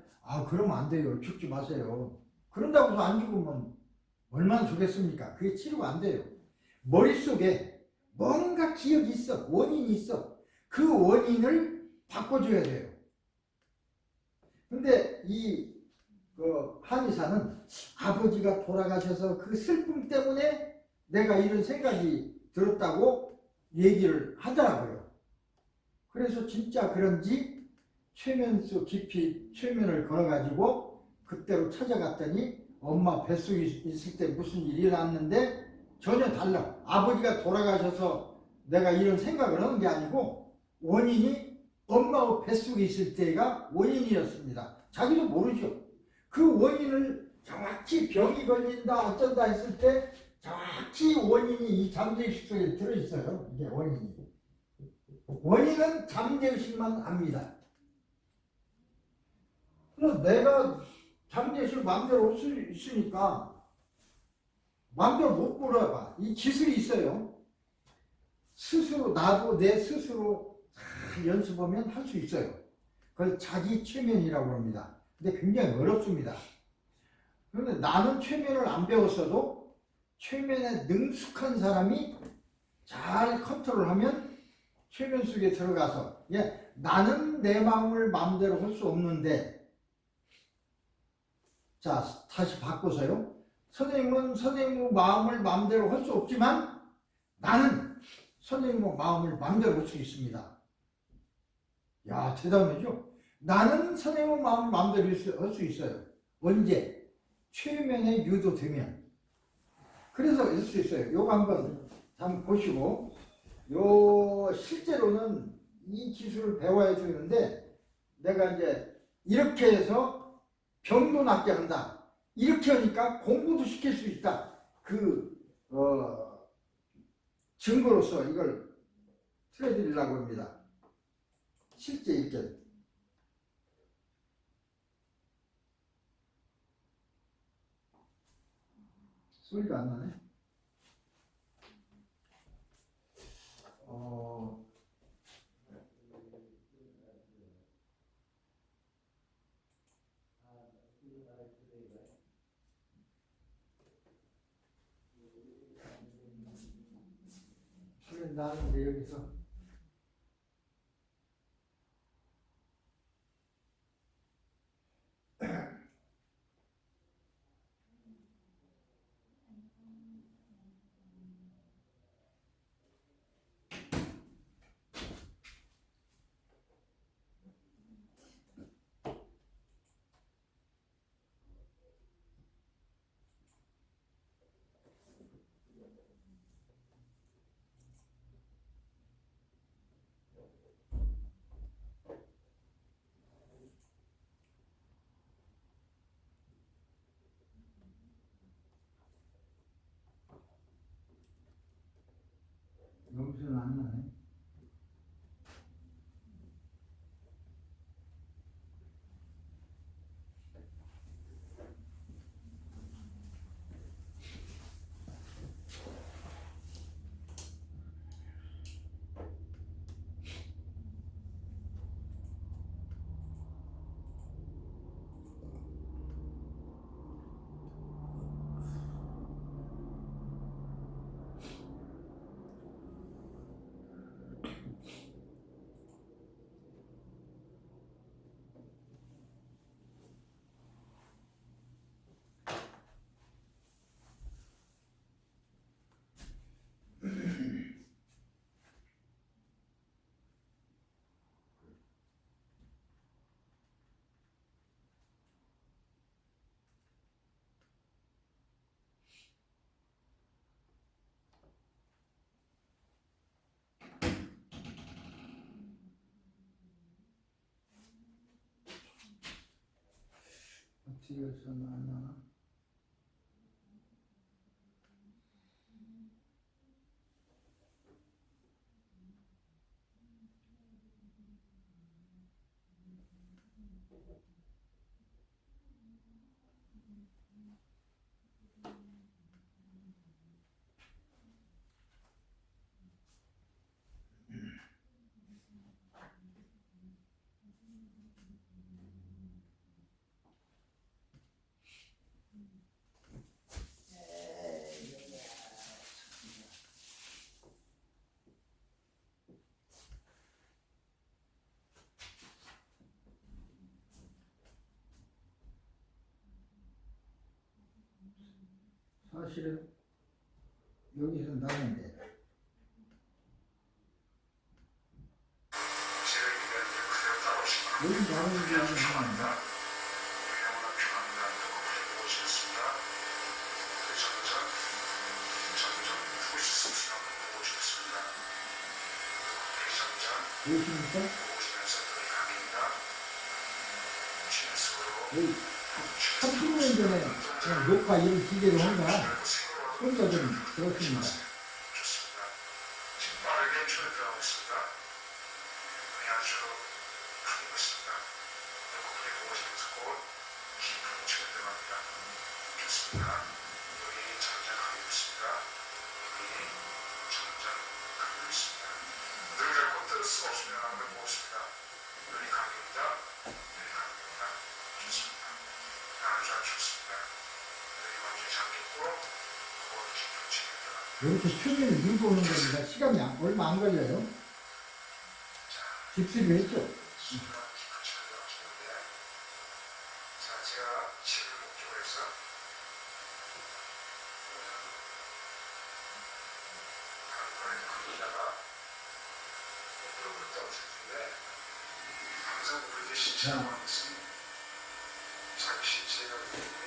그러면 안 돼요. 죽지 마세요. 그런다고 해서 안 죽으면 얼마나 죽겠습니까? 그게 치료가 안 돼요. 머릿속에 뭔가 기억이 있어. 원인이 있어. 그 원인을 바꿔줘야 돼요. 근데 한의사는 아버지가 돌아가셔서 그 슬픔 때문에 내가 이런 생각이 들었다고 얘기를 하더라고요. 그래서 진짜 그런지 최면수 깊이 최면을 걸어가지고 그때로 찾아갔더니 엄마 뱃속에 있을 때 무슨 일이 일어났는데 전혀 달라. 아버지가 돌아가셔서 내가 이런 생각을 하는 게 아니고 원인이 엄마 뱃속에 있을 때가 원인이었습니다. 자기도 모르죠. 그 원인을 정확히 병이 걸린다 어쩐다 했을 때 정확히 원인이 이 잠재의식 속에 들어있어요. 이게 원인이. 원인은 잠재의식만 압니다. 그래서 내가 잠재의식을 마음대로 할 수 있으니까 마음대로 못 물어봐. 이 기술이 있어요. 스스로 나도 내 스스로 잘 연습하면 할 수 있어요. 그걸 자기 최면이라고 합니다. 근데 굉장히 어렵습니다. 그런데 나는 최면을 안 배웠어도 최면에 능숙한 사람이 잘 컨트롤하면 최면 속에 들어가서 나는 내 마음을 마음대로 할 수 없는데, 자 다시 바꿔서요. 선생님은 선생님 마음을 마음대로 할 수 없지만 나는 선생님 마음을 마음대로 할 수 있습니다. 야 대단하죠? 나는 선생님 마음을 마음대로 할 수 있어요. 언제? 최면에 유도되면. 그래서 있을 수 있어요. 요거 한번 보시고, 요 실제로는 이 기술을 배워야 되는데 내가 이제 이렇게 해서 병도 낫게 한다. 이렇게 하니까 공부도 시킬 수 있다. 증거로서 이걸 틀어드리려고 합니다. 실제 이렇게. 소리가 안 나네. 소리 나는데 여기서. 여기서는 안 나네. 뒤에서는 안 나나? 사실은 여기서 나는데 여기 나오는 게 아니라 보이십니까? 여기 30년 전에 그냥 녹화 이런 기계로 한가 혼자 좀 들었습니다. 좋습니다. 지금 빠르게 연출에 들어가고 있습니다. 이번이 아주 큰 것입니다. 눈곱이 보시면서 곧 깊은 연출에 들어갑니다. 좋습니다. 눈이 점점 가고 있습니다. 눈이 점점 가고 있습니다. 눈을 꼭 뜰 수가 없으면 아무도 보고 있습니다. 눈이 감깁니다. 눈이 감깁니다. 좋습니다. 아주 좋습니다. 눈이 완전히 잠겼고 곧 깊은 연출에 들어갑니다. 이렇게 튜닝을 밀고 오는 겁니다. 시간이 얼마 안 걸려요. 집수리 했죠. 자, 제가 책을 목적으로 해서 한번에 거기다가 물어보겠다고 했는데 항상 우리의 신체라고 하는 것은 자기 신체가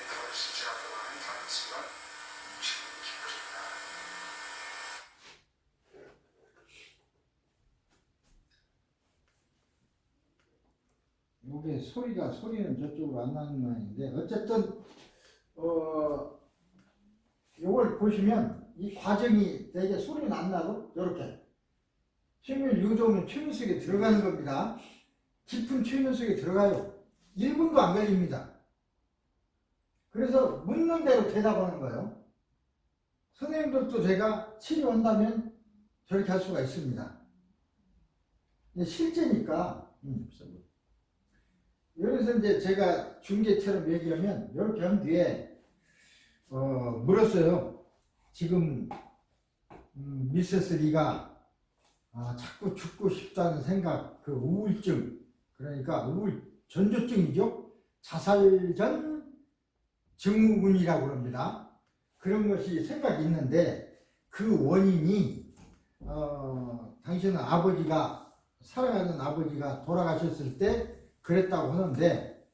다른 신체가 들어가는 다른 순간 지금이 깊어집니다. 이게 소리는 저쪽으로 안 나는 모양인데 어쨌든 이걸 보시면 이 과정이 되게 소리는 안 나도 이렇게 최면 유동은 최면 속에 들어가는 겁니다. 깊은 최면 속에 들어가요. 1분도 안 걸립니다. 그래서 묻는 대로 대답하는 거예요. 선생님들도 제가 치료한다면 저렇게 할 수가 있습니다. 실제니까. 여기서 이제 제가 중계처럼 얘기하면 이렇게 한 뒤에 물었어요. 지금 미세스 리가 자꾸 죽고 싶다는 생각, 그 우울증, 그러니까 전조증이죠. 자살전 증후군이라고 합니다. 그런 것이 생각이 있는데 그 원인이 당신은 사랑하는 아버지가 돌아가셨을 때 그랬다고 하는데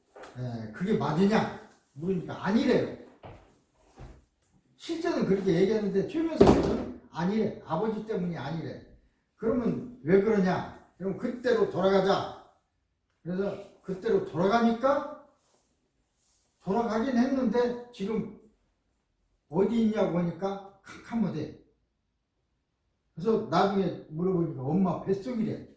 그게 맞으냐 물으니까 아니래요. 실제는 그렇게 얘기하는데 최면석에서는 아니래. 아버지 때문이 아니래. 그러면 왜 그러냐? 그럼 그때로 돌아가자. 그래서 그때로 돌아가니까 돌아가긴 했는데 지금 어디 있냐고 하니까 캄캄하대. 그래서 나중에 물어보니까 엄마 뱃속이래.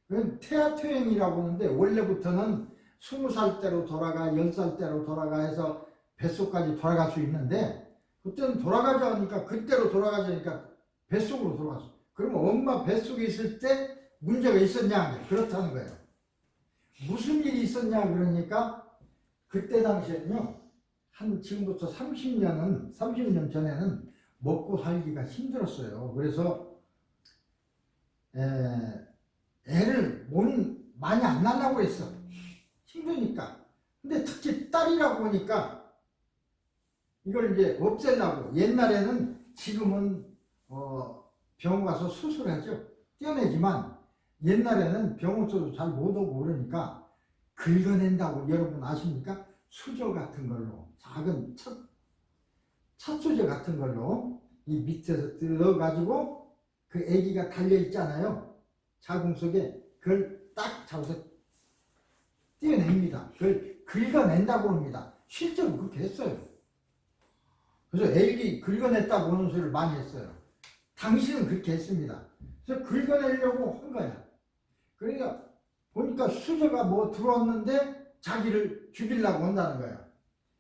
그건 태아퇴행이라고 하는데 원래부터는 20살 때로 돌아가 10살 때로 돌아가 해서 뱃속까지 돌아갈 수 있는데 그때는 돌아가자 하니까 그때로 돌아가자니까 뱃속으로 돌아갔어. 그러면 엄마 뱃속에 있을 때 문제가 있었냐? 그렇다는 거예요. 무슨 일이 있었냐 그러니까 그때 당시에는요 지금부터 30년 전에는 먹고 살기가 힘들었어요. 그래서 애를 많이 안 낳으려고 했어. 힘드니까. 근데 특히 딸이라고 하니까 이걸 이제 없애려고. 옛날에는 지금은 병원 가서 수술하죠. 떼어내지만 옛날에는 병원서도 잘 못 오고 그러니까 긁어낸다고 여러분 아십니까? 수저 같은 걸로 작은 찻수저 같은 걸로 이 밑에서 뜯어가지고 그 아기가 달려있잖아요. 자궁 속에 그걸 딱 잡아서 떼어냅니다. 그걸 긁어낸다고 합니다. 실제로 그렇게 했어요. 그래서 애기 긁어냈다고 하는 소리를 많이 했어요. 당신은 그렇게 했습니다. 그래서 긁어내려고 한 거야. 그러니까 보니까 수저가 뭐 들어왔는데 자기를 죽이려고 한다는 거야.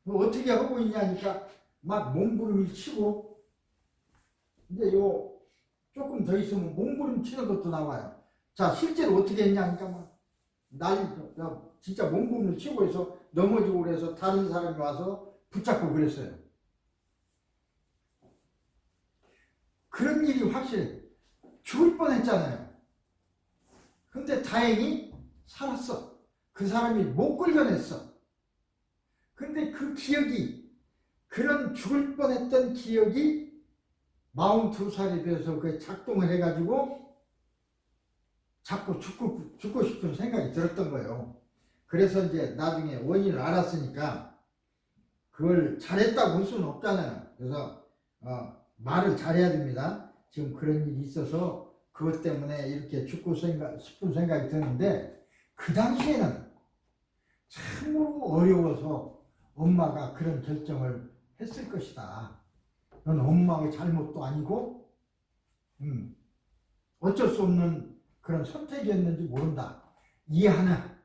뭐 어떻게 하고 있냐니까 막 몸부림을 치고 이제 조금 더 있으면 몸부림 치는 것도 나와요. 자, 실제로 어떻게 했냐니까 막 진짜 몸부림을 치고 해서 넘어지고 그래서 다른 사람이 와서 붙잡고 그랬어요. 그런 일이 확실해. 죽을 뻔했잖아요. 근데 다행히 살았어. 그 사람이 못 긁어냈어. 근데 그 기억이, 그런 죽을 뻔했던 기억이 42살이 돼서 그 작동을 해가지고 자꾸 죽고 싶은 생각이 들었던 거예요. 그래서 이제 나중에 원인을 알았으니까 그걸 잘했다고 볼 수는 없잖아요. 그래서 말을 잘해야 됩니다. 지금 그런 일이 있어서 그것 때문에 이렇게 죽고 싶은 생각이 드는데 그 당시에는 참 참으로 어려워서 엄마가 그런 결정을 했을 것이다. 넌 엄마의 잘못도 아니고 어쩔 수 없는 그런 선택이었는지 모른다. 이해하냐?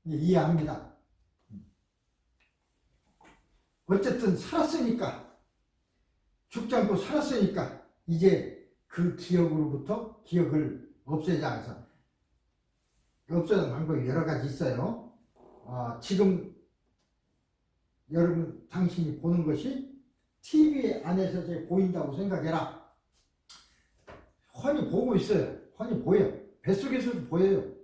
이해합니다. 어쨌든 살았으니까, 죽지 않고 살았으니까 이제 그 기억으로부터 기억을 없애자 해서 없애는 방법이 여러 가지 있어요. 지금 여러분 당신이 보는 것이 TV 안에서 이제 보인다고 생각해라. 훤히 보고 있어요. 훤히 보여. 뱃속에서도 보여요.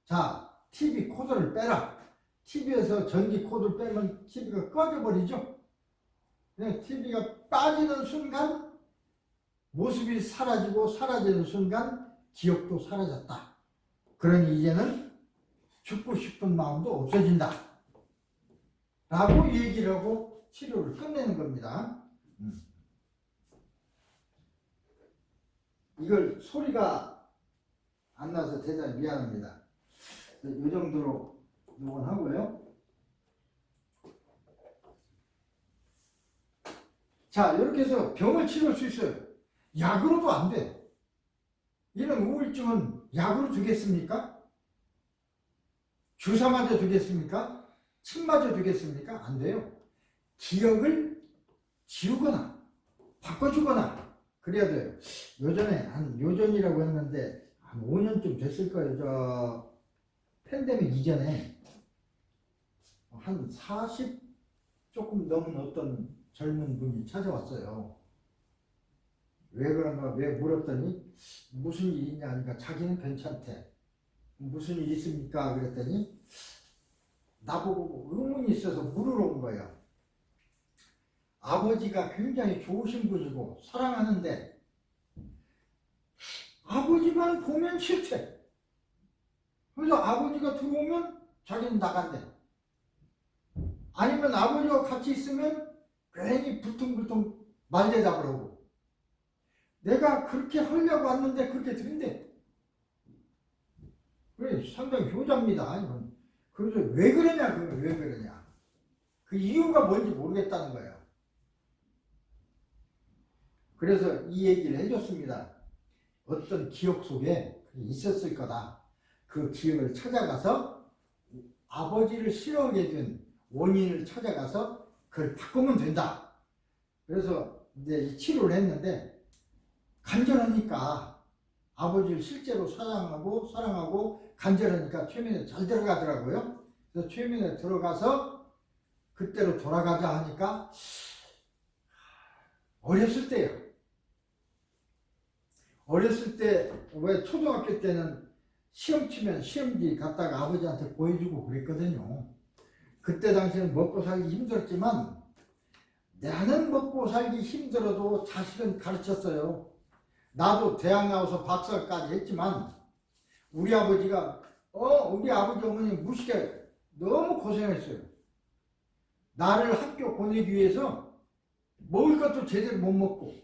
자, TV 코드를 빼라. TV에서 전기 코드를 빼면 TV가 꺼져버리죠. 그냥 TV가 빠지는 순간 모습이 사라지고 사라지는 순간 기억도 사라졌다. 그러니 이제는 죽고 싶은 마음도 없어진다. 라고 얘기를 하고 치료를 끝내는 겁니다. 이걸 소리가 안 나서 대단히 미안합니다. 이 정도로 녹음하고요. 자, 이렇게 해서 병을 치료할 수 있어요. 약으로도 안 돼. 이런 우울증은 약으로 주겠습니까? 주사 맞아 주겠습니까? 침 맞아 주겠습니까? 안 돼요. 기억을 지우거나 바꿔주거나 그래야 돼요. 요전이라고 했는데 한 5년쯤 됐을 거예요. 저 팬데믹 이전에 한 40 조금 넘은 어떤 젊은 분이 찾아왔어요. 왜 그런가 왜 물었더니 무슨 일이 있냐 하니까 자기는 괜찮대. 무슨 일 있습니까? 그랬더니 나보고 의문이 있어서 물으러 온 거예요. 아버지가 굉장히 좋으신 분이고 사랑하는데 아버지만 보면 싫대. 그래서 아버지가 들어오면 자기는 나간대. 아니면 아버지와 같이 있으면 괜히 불퉁불퉁 말대잡으려고. 내가 그렇게 하려고 왔는데 그렇게 된대. 그래, 상당히 효자입니다. 이건. 그래서 왜 그러냐, 왜 그러냐. 그 이유가 뭔지 모르겠다는 거예요. 그래서 이 얘기를 해줬습니다. 어떤 기억 속에 있었을 거다. 그 기억을 찾아가서 아버지를 싫어하게 된 원인을 찾아가서 그걸 바꾸면 된다. 그래서 이제 이 치료를 했는데 간절하니까 아버지를 실제로 사랑하고 간절하니까 최면에 잘 들어가더라고요. 그래서 최면에 들어가서 그때로 돌아가자 하니까 어렸을 때요. 어렸을 때 왜 초등학교 때는 시험 치면 시험지 갖다가 아버지한테 보여주고 그랬거든요. 그때 당시에는 먹고 살기 힘들었지만 나는 먹고 살기 힘들어도 자식은 가르쳤어요. 나도 대학 나와서 박사까지 했지만 우리 아버지가 우리 아버지 어머니 무식해 너무 고생했어요. 나를 학교 보내기 위해서 먹을 것도 제대로 못 먹고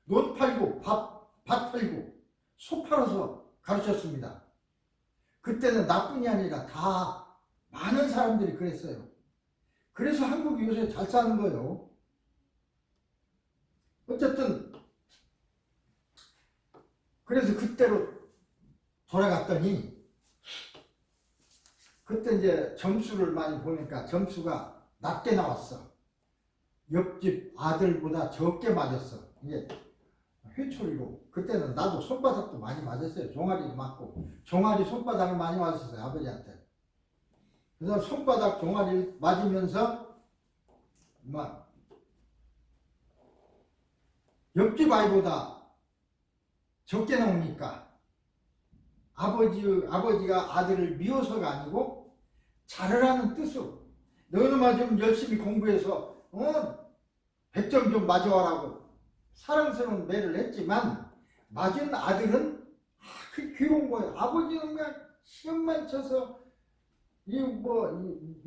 옷 팔고 밭 팔고 소 팔아서 가르쳤습니다. 그때는 나뿐이 아니라 다 많은 사람들이 그랬어요. 그래서 한국이 요새 잘 사는 거예요. 어쨌든 그래서 그때로 돌아갔더니 그때 이제 점수를 많이 보니까 점수가 낮게 나왔어. 옆집 아들보다 적게 맞았어. 이게 회초리로. 그때는 나도 손바닥도 많이 맞았어요. 종아리도 맞고. 종아리 손바닥을 많이 맞았어요. 아버지한테. 그래서 손바닥 종아리 맞으면서 막 옆집 아이보다 적게 나오니까 아버지가 아들을 미워서가 아니고 잘하라는 뜻으로 너는 좀 열심히 공부해서 100점 좀 맞아와라고 사랑스러운 매를 했지만 맞은 아들은 그 귀여운 거예요. 아버지는 그냥 시험만 쳐서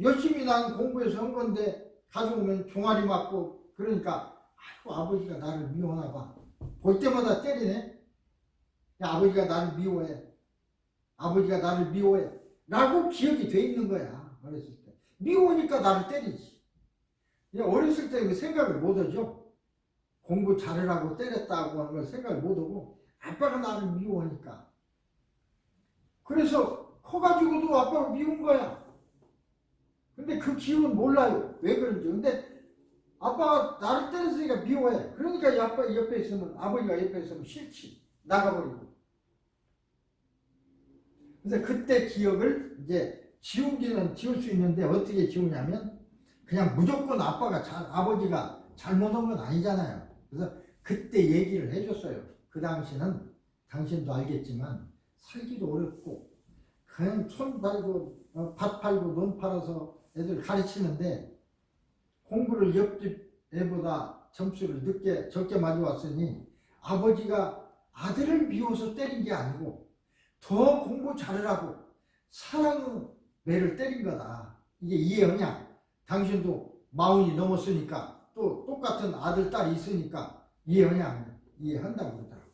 열심히 난 공부해서 한 건데 가져오면 종아리 맞고 그러니까 아버지가 나를 미워하나 봐. 볼 때마다 때리네. 야, 아버지가 나를 미워해. 아버지가 나를 미워해. 라고 기억이 돼 있는 거야. 어렸을 때. 미우니까 나를 때리지. 그냥 어렸을 때 그 생각을 못 하죠. 공부 잘하라고 때렸다고 하는 걸 생각을 못 하고 아빠가 나를 미워하니까. 그래서 커가지고도 아빠가 미운 거야. 근데 그 기억은 몰라요. 왜 그런지. 근데 아빠가 나를 때렸으니까 미워해. 그러니까 아빠 옆에 있으면, 아버지가 옆에 있으면 싫지. 나가버리고. 그래서 그때 기억을 이제 지우기는 지울 수 있는데 어떻게 지우냐면 그냥 무조건 아버지가 잘못한 건 아니잖아요. 그래서 그때 얘기를 해줬어요. 그 당시는 당신도 알겠지만 살기도 어렵고 그냥 손 팔고 밭 팔고 논 팔아서 애들 가르치는데 공부를 옆집 애보다 점수를 적게 맞아왔으니 아버지가 아들을 미워서 때린 게 아니고 더 공부 잘하라고 사랑의 매를 때린 거다. 이게 이해하냐? 당신도 40이 넘었으니까 또 똑같은 아들, 딸이 있으니까 이해하냐? 이해한다고 그러더라고.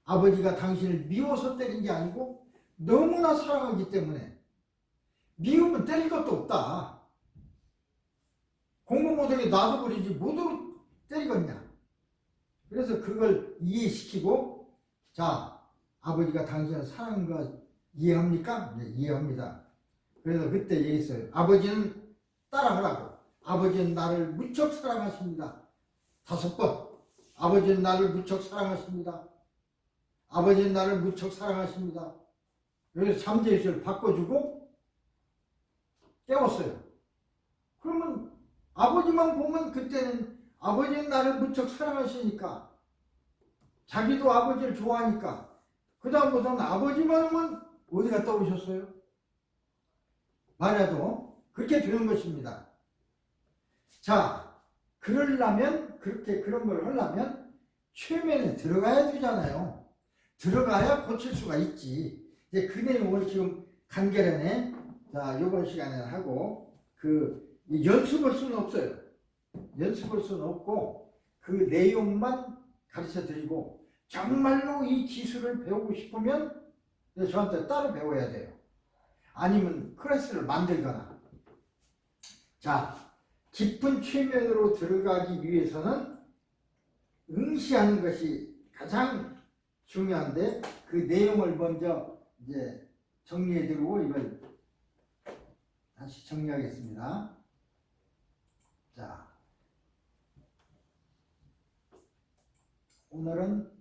아버지가 당신을 미워서 때린 게 아니고 너무나 사랑하기 때문에 미우면 때릴 것도 없다. 공부 못하게 놔둬버리지 뭐로 때리겠냐. 그래서 그걸 이해시키고 자 아버지가 당신을 사랑한 거 이해합니까? 네, 이해합니다. 그래서 그때 얘기했어요. 아버지는 따라하라고. 아버지는 나를 무척 사랑하십니다. 5번. 아버지는 나를 무척 사랑하십니다. 아버지는 나를 무척 사랑하십니다. 그래서 잠재의식을 바꿔주고 깨웠어요. 그러면 아버지만 보면 그때는 아버지는 나를 무척 사랑하시니까 자기도 아버지를 좋아하니까 그 다음부터는 아버지만 하면 어디가 떠오르셨어요? 말해도 그렇게 되는 것입니다. 자, 그러려면 그런 걸 하려면 최면에 들어가야 되잖아요. 들어가야 고칠 수가 있지. 이제 그 내용을 지금 간결하네. 자, 이번 시간에 하고 연습할 수는 없어요. 연습할 수는 없고 그 내용만 가르쳐 드리고 정말로 이 기술을 배우고 싶으면 저한테 따로 배워야 돼요. 아니면 클래스를 만들거나. 자, 깊은 최면으로 들어가기 위해서는 응시하는 것이 가장 중요한데 그 내용을 먼저 이제 정리해 드리고 이걸 다시 정리하겠습니다. 자, 오늘은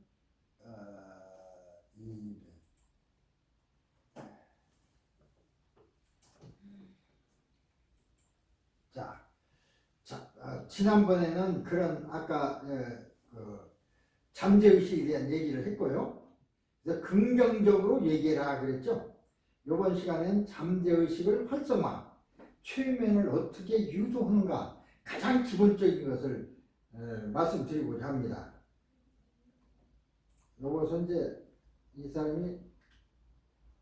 지난번에는 그런 아까 잠재의식에 대한 얘기를 했고요. 그래서 긍정적으로 얘기해라 그랬죠. 이번 시간엔 잠재의식을 활성화, 최면을 어떻게 유도하는가 가장 기본적인 것을 말씀드리고자 합니다. 요것은 이제 이 사람이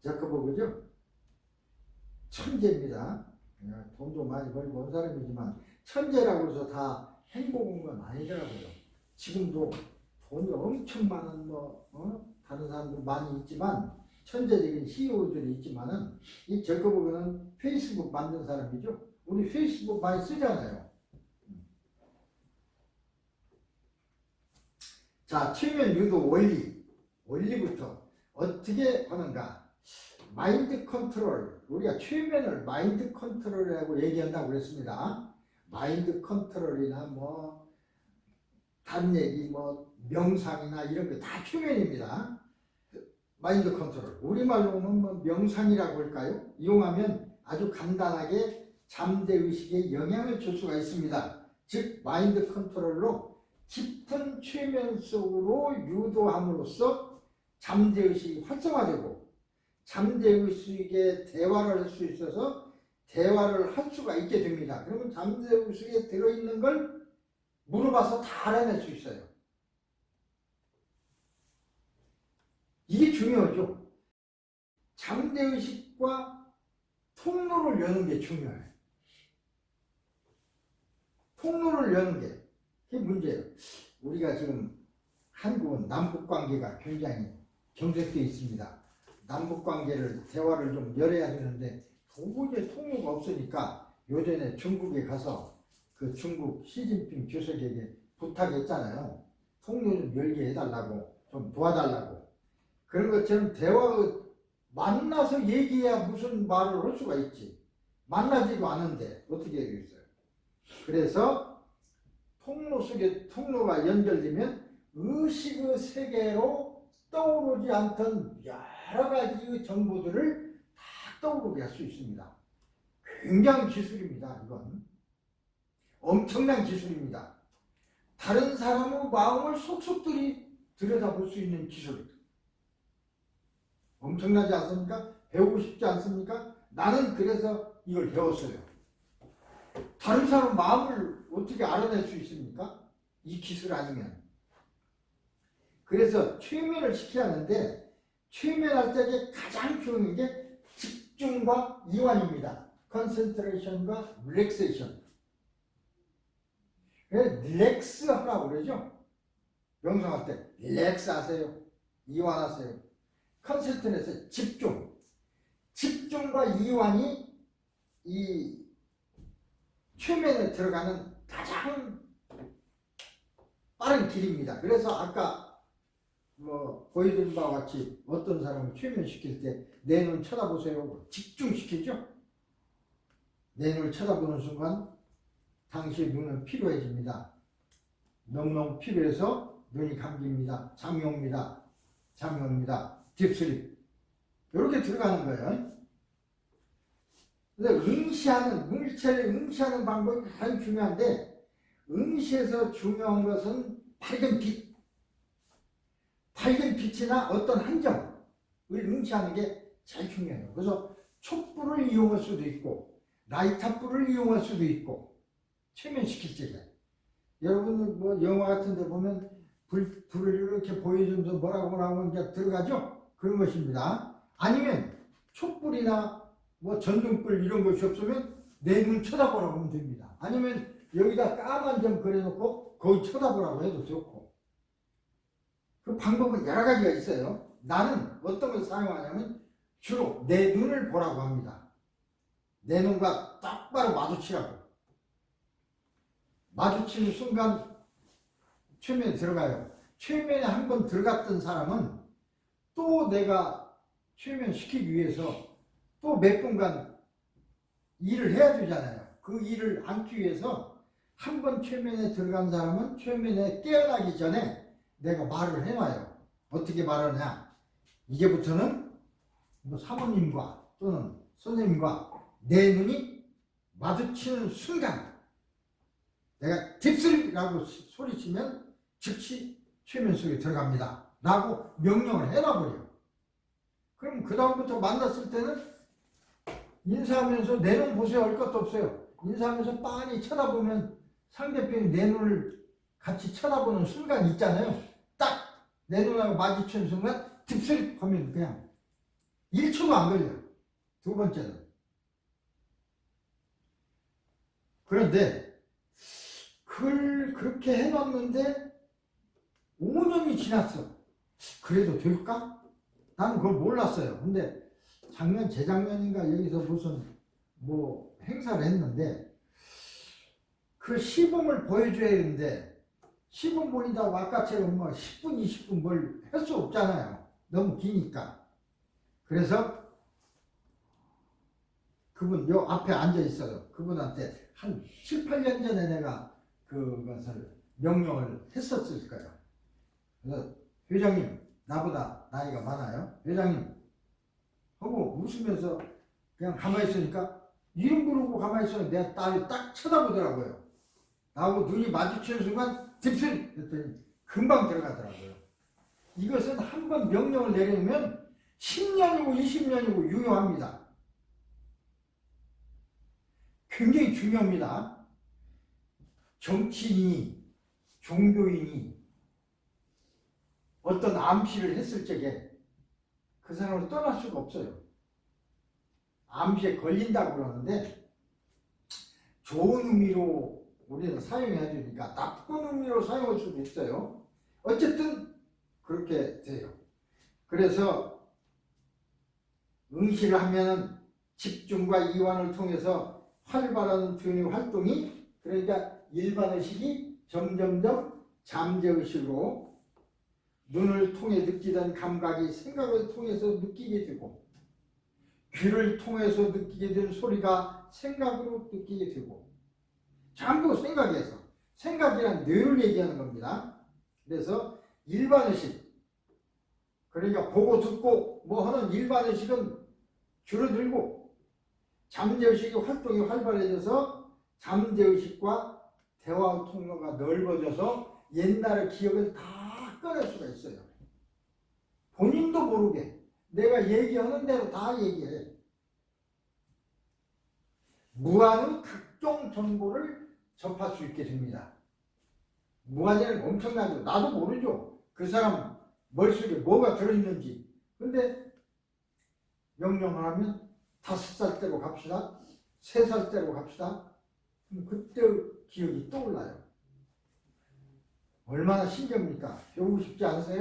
자커버그죠. 천재입니다. 돈도 많이 벌고 온 사람이지만 천재라고 해서 다 행복한 건 아니더라고요. 지금도 돈이 엄청 많은 다른 사람도 많이 있지만 천재적인 CEO들이 있지만은 이 저커버그는 페이스북 만든 사람이죠. 우리 페이스북 많이 쓰잖아요. 자, 최면 유도 원리부터 어떻게 하는가? 마인드 컨트롤, 우리가 최면을 마인드 컨트롤이라고 얘기한다고 그랬습니다. 마인드 컨트롤이나 다른 얘기 명상이나 이런 게 다 최면입니다. 마인드 컨트롤, 우리말로 하면 명상이라고 할까요? 이용하면 아주 간단하게 잠재의식에 영향을 줄 수가 있습니다. 즉 마인드 컨트롤로 깊은 최면 속으로 유도함으로써 잠재의식이 활성화되고 잠재의식에 대화를 할 수 있어서 대화를 할 수가 있게 됩니다. 그러면 잠재의식에 들어있는 걸 물어봐서 다 알아낼 수 있어요. 이게 중요하죠. 잠재의식과 통로를 여는 게 중요해요. 통로를 여는 게 그게 문제예요. 우리가 지금 한국은 남북관계가 굉장히 경색되어 있습니다. 남북 관계를 대화를 좀 열어야 되는데 도저히 통로가 없으니까 요전에 중국에 가서 그 중국 시진핑 주석에게 부탁했잖아요. 통로 좀 열게 해달라고, 좀 도와달라고. 그런 것처럼 대화 만나서 얘기해야 무슨 말을 할 수가 있지. 만나지도 않은데 어떻게 되겠어요. 그래서 통로 속에 통로가 연결되면 의식의 세계로 떠오르지 않던 여러 가지의 정보들을 다 떠오르게 할 수 있습니다. 굉장한 기술입니다. 이건 엄청난 기술입니다. 다른 사람의 마음을 속속들이 들여다볼 수 있는 기술. 엄청나지 않습니까? 배우고 싶지 않습니까? 나는 그래서 이걸 배웠어요. 다른 사람 마음을 어떻게 알아낼 수 있습니까? 이 기술 아니면. 그래서 최면을 시켜야 하는데 최면할 때 가장 중요한 게 집중과 이완입니다. 컨센트레이션과 릴렉세이션. 릴렉스 하라고 그러죠. 명상할 때 릴렉스 하세요. 이완하세요. 컨센트레이션 집중. 집중과 이완이 이 최면에 들어가는 가장 빠른 길입니다. 그래서 아까 보여드린 바와 같이 어떤 사람을 최면시킬 때 내 눈 쳐다보세요. 집중시키죠. 내 눈을 쳐다보는 순간 당시의 눈은 피로해집니다. 너무너무 피로해서 눈이 감깁니다. 잠이 옵니다. 잠이 옵니다. 딥슬립. 이렇게 들어가는 거예요. 그래서 응시하는, 물체를 응시하는 방법이 가장 중요한데 응시에서 중요한 것은 밝은 빛. 밝은 빛이나 어떤 한정을 응시하는 게 제일 중요해요. 그래서 촛불을 이용할 수도 있고 라이터불을 이용할 수도 있고 최면시킬 적에 여러분 영화 같은 데 보면 불을 이렇게 보여주면서 뭐라고 이제 들어가죠? 그런 것입니다. 아니면 촛불이나 전등불 이런 것이 없으면 내 눈 쳐다보라고 하면 됩니다. 아니면 여기다 까만 점 그려놓고 거기 쳐다보라고 해도 좋고. 그 방법은 여러 가지가 있어요. 나는 어떤 걸 사용하냐면 주로 내 눈을 보라고 합니다. 내 눈과 똑바로 마주치라고. 마주치는 순간 최면에 들어가요. 최면에 한번 들어갔던 사람은 또 내가 최면시키기 위해서 또 몇 분간 일을 해야 되잖아요. 그 일을 않기 위해서 한번 최면에 들어간 사람은 최면에 깨어나기 전에 내가 말을 해놔요. 어떻게 말하냐. 이제부터는 사모님과 또는 선생님과 내 눈이 마주치는 순간 내가 딥슬립이라고 소리치면 즉시 최면 속에 들어갑니다. 라고 명령을 해놔버려요. 그럼 그 다음부터 만났을 때는 인사하면서 내 눈 보세요 할 것도 없어요. 인사하면서 빤히 쳐다보면 상대편이 내 눈을 같이 쳐다보는 순간이 있잖아요. 딱 내 눈하고 마주치는 순간 딥슬립 하면 그냥 1초도 안 걸려요. 두 번째는. 그런데 그걸 그렇게 해놨는데 5년이 지났어. 그래도 될까? 나는 그걸 몰랐어요. 근데 재작년인가 여기서 무슨 행사를 했는데 그 시범을 보여줘야 되는데 시범 보인다고 아까처럼 10분, 20분 뭘 할 수 없잖아요. 너무 기니까. 그래서 그분 요 앞에 앉아 있어요. 그분한테 한 7, 8년 전에 내가 그것을 명령을 했었을 거예요. 그래서 회장님, 나보다 나이가 많아요. 회장님 하고 웃으면서 그냥 가만히 있으니까 이름 부르고 가만히 있으니까 내 딸이 딱 쳐다보더라고요. 나하고 눈이 마주치는 순간 딥슬 했더니 금방 들어가더라고요. 이것은 한번 명령을 내려놓으면 10년이고 20년이고 유효합니다. 굉장히 중요합니다. 정치인이, 종교인이 어떤 암시를 했을 적에 그 사람을 떠날 수가 없어요. 암시에 걸린다고 그러는데 좋은 의미로 우리는 사용해야 되니까 나쁜 의미로 사용할 수도 있어요. 어쨌든 그렇게 돼요. 그래서 응시를 하면은 집중과 이완을 통해서 활발한 두뇌 활동이, 그러니까 일반의식이 점점점 잠재의식으로 눈을 통해 느끼던 감각이 생각을 통해서 느끼게 되고, 귀를 통해서 느끼게 된 소리가 생각으로 느끼게 되고, 전부 생각에서, 생각이란 뇌를 얘기하는 겁니다. 그래서 일반의식, 그러니까 보고 듣고 뭐 하는 일반의식은 줄어들고, 잠재의식의 활동이 활발해져서 잠재의식과 대화 통로가 넓어져서 옛날의 기억을 다 꺼낼 수가 있어요. 본인도 모르게 내가 얘기하는 대로 다 얘기해. 무한의 각종 정보를 접할 수 있게 됩니다. 무한이라는 엄청나죠. 나도 모르죠. 그 사람 머릿속에 뭐가 들어있는지. 근데 명령을 하면 5살 때로 갑시다. 3살 때로 갑시다. 그럼 그때 기억이 떠올라요. 얼마나 신기합니까? 배우고 싶지 않으세요?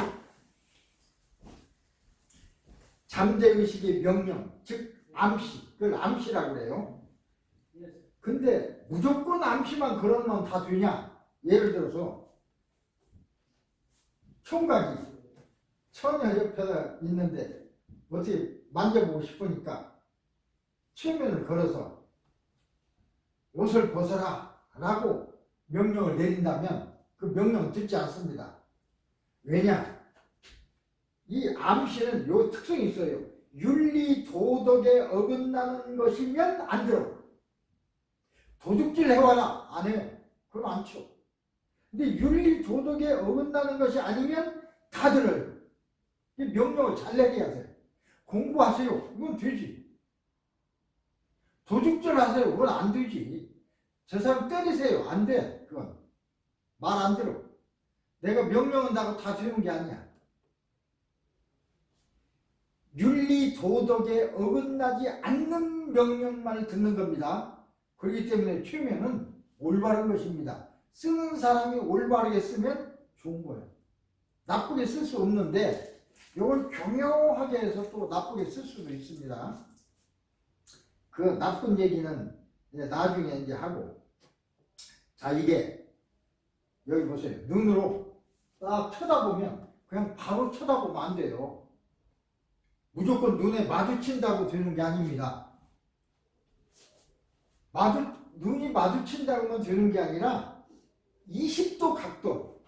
잠재의식의 명령, 즉 암시, 그걸 암시라고 그래요. 근데 무조건 암시만 걸어놓으면 다 되냐? 예를 들어서 총각이 처녀 옆에 있는데 어떻게 만져보고 싶으니까 최면을 걸어서 옷을 벗어라 라고 명령을 내린다면 그 명령은 듣지 않습니다. 왜냐? 이 암시는 요 특성이 있어요. 윤리 도덕에 어긋나는 것이면 안 들어. 도둑질 해와라. 안 해. 그럼 안 쳐. 근데 윤리 도덕에 어긋나는 것이 아니면 다 들어요. 이 명령을 잘 내려야 돼. 공부하세요. 이건 되지. 도둑질 하세요. 그건 안 되지. 저 사람 때리세요. 안 돼. 그건 말 안 들어. 내가 명령한다고 다 되는 게 아니야. 윤리 도덕에 어긋나지 않는 명령만을 듣는 겁니다. 그렇기 때문에 최면은 올바른 것입니다. 쓰는 사람이 올바르게 쓰면 좋은 거예요. 나쁘게 쓸 수 없는데 이걸 교묘하게 해서 또 나쁘게 쓸 수도 있습니다. 그 나쁜 얘기는 이제 나중에 이제 하고, 자, 이게 여기 보세요. 눈으로 딱 쳐다보면 그냥 바로 쳐다보면 안 돼요. 무조건 눈에 마주친다고 되는 게 아닙니다. 눈이 마주친다고만 되는 게 아니라 20도 각도,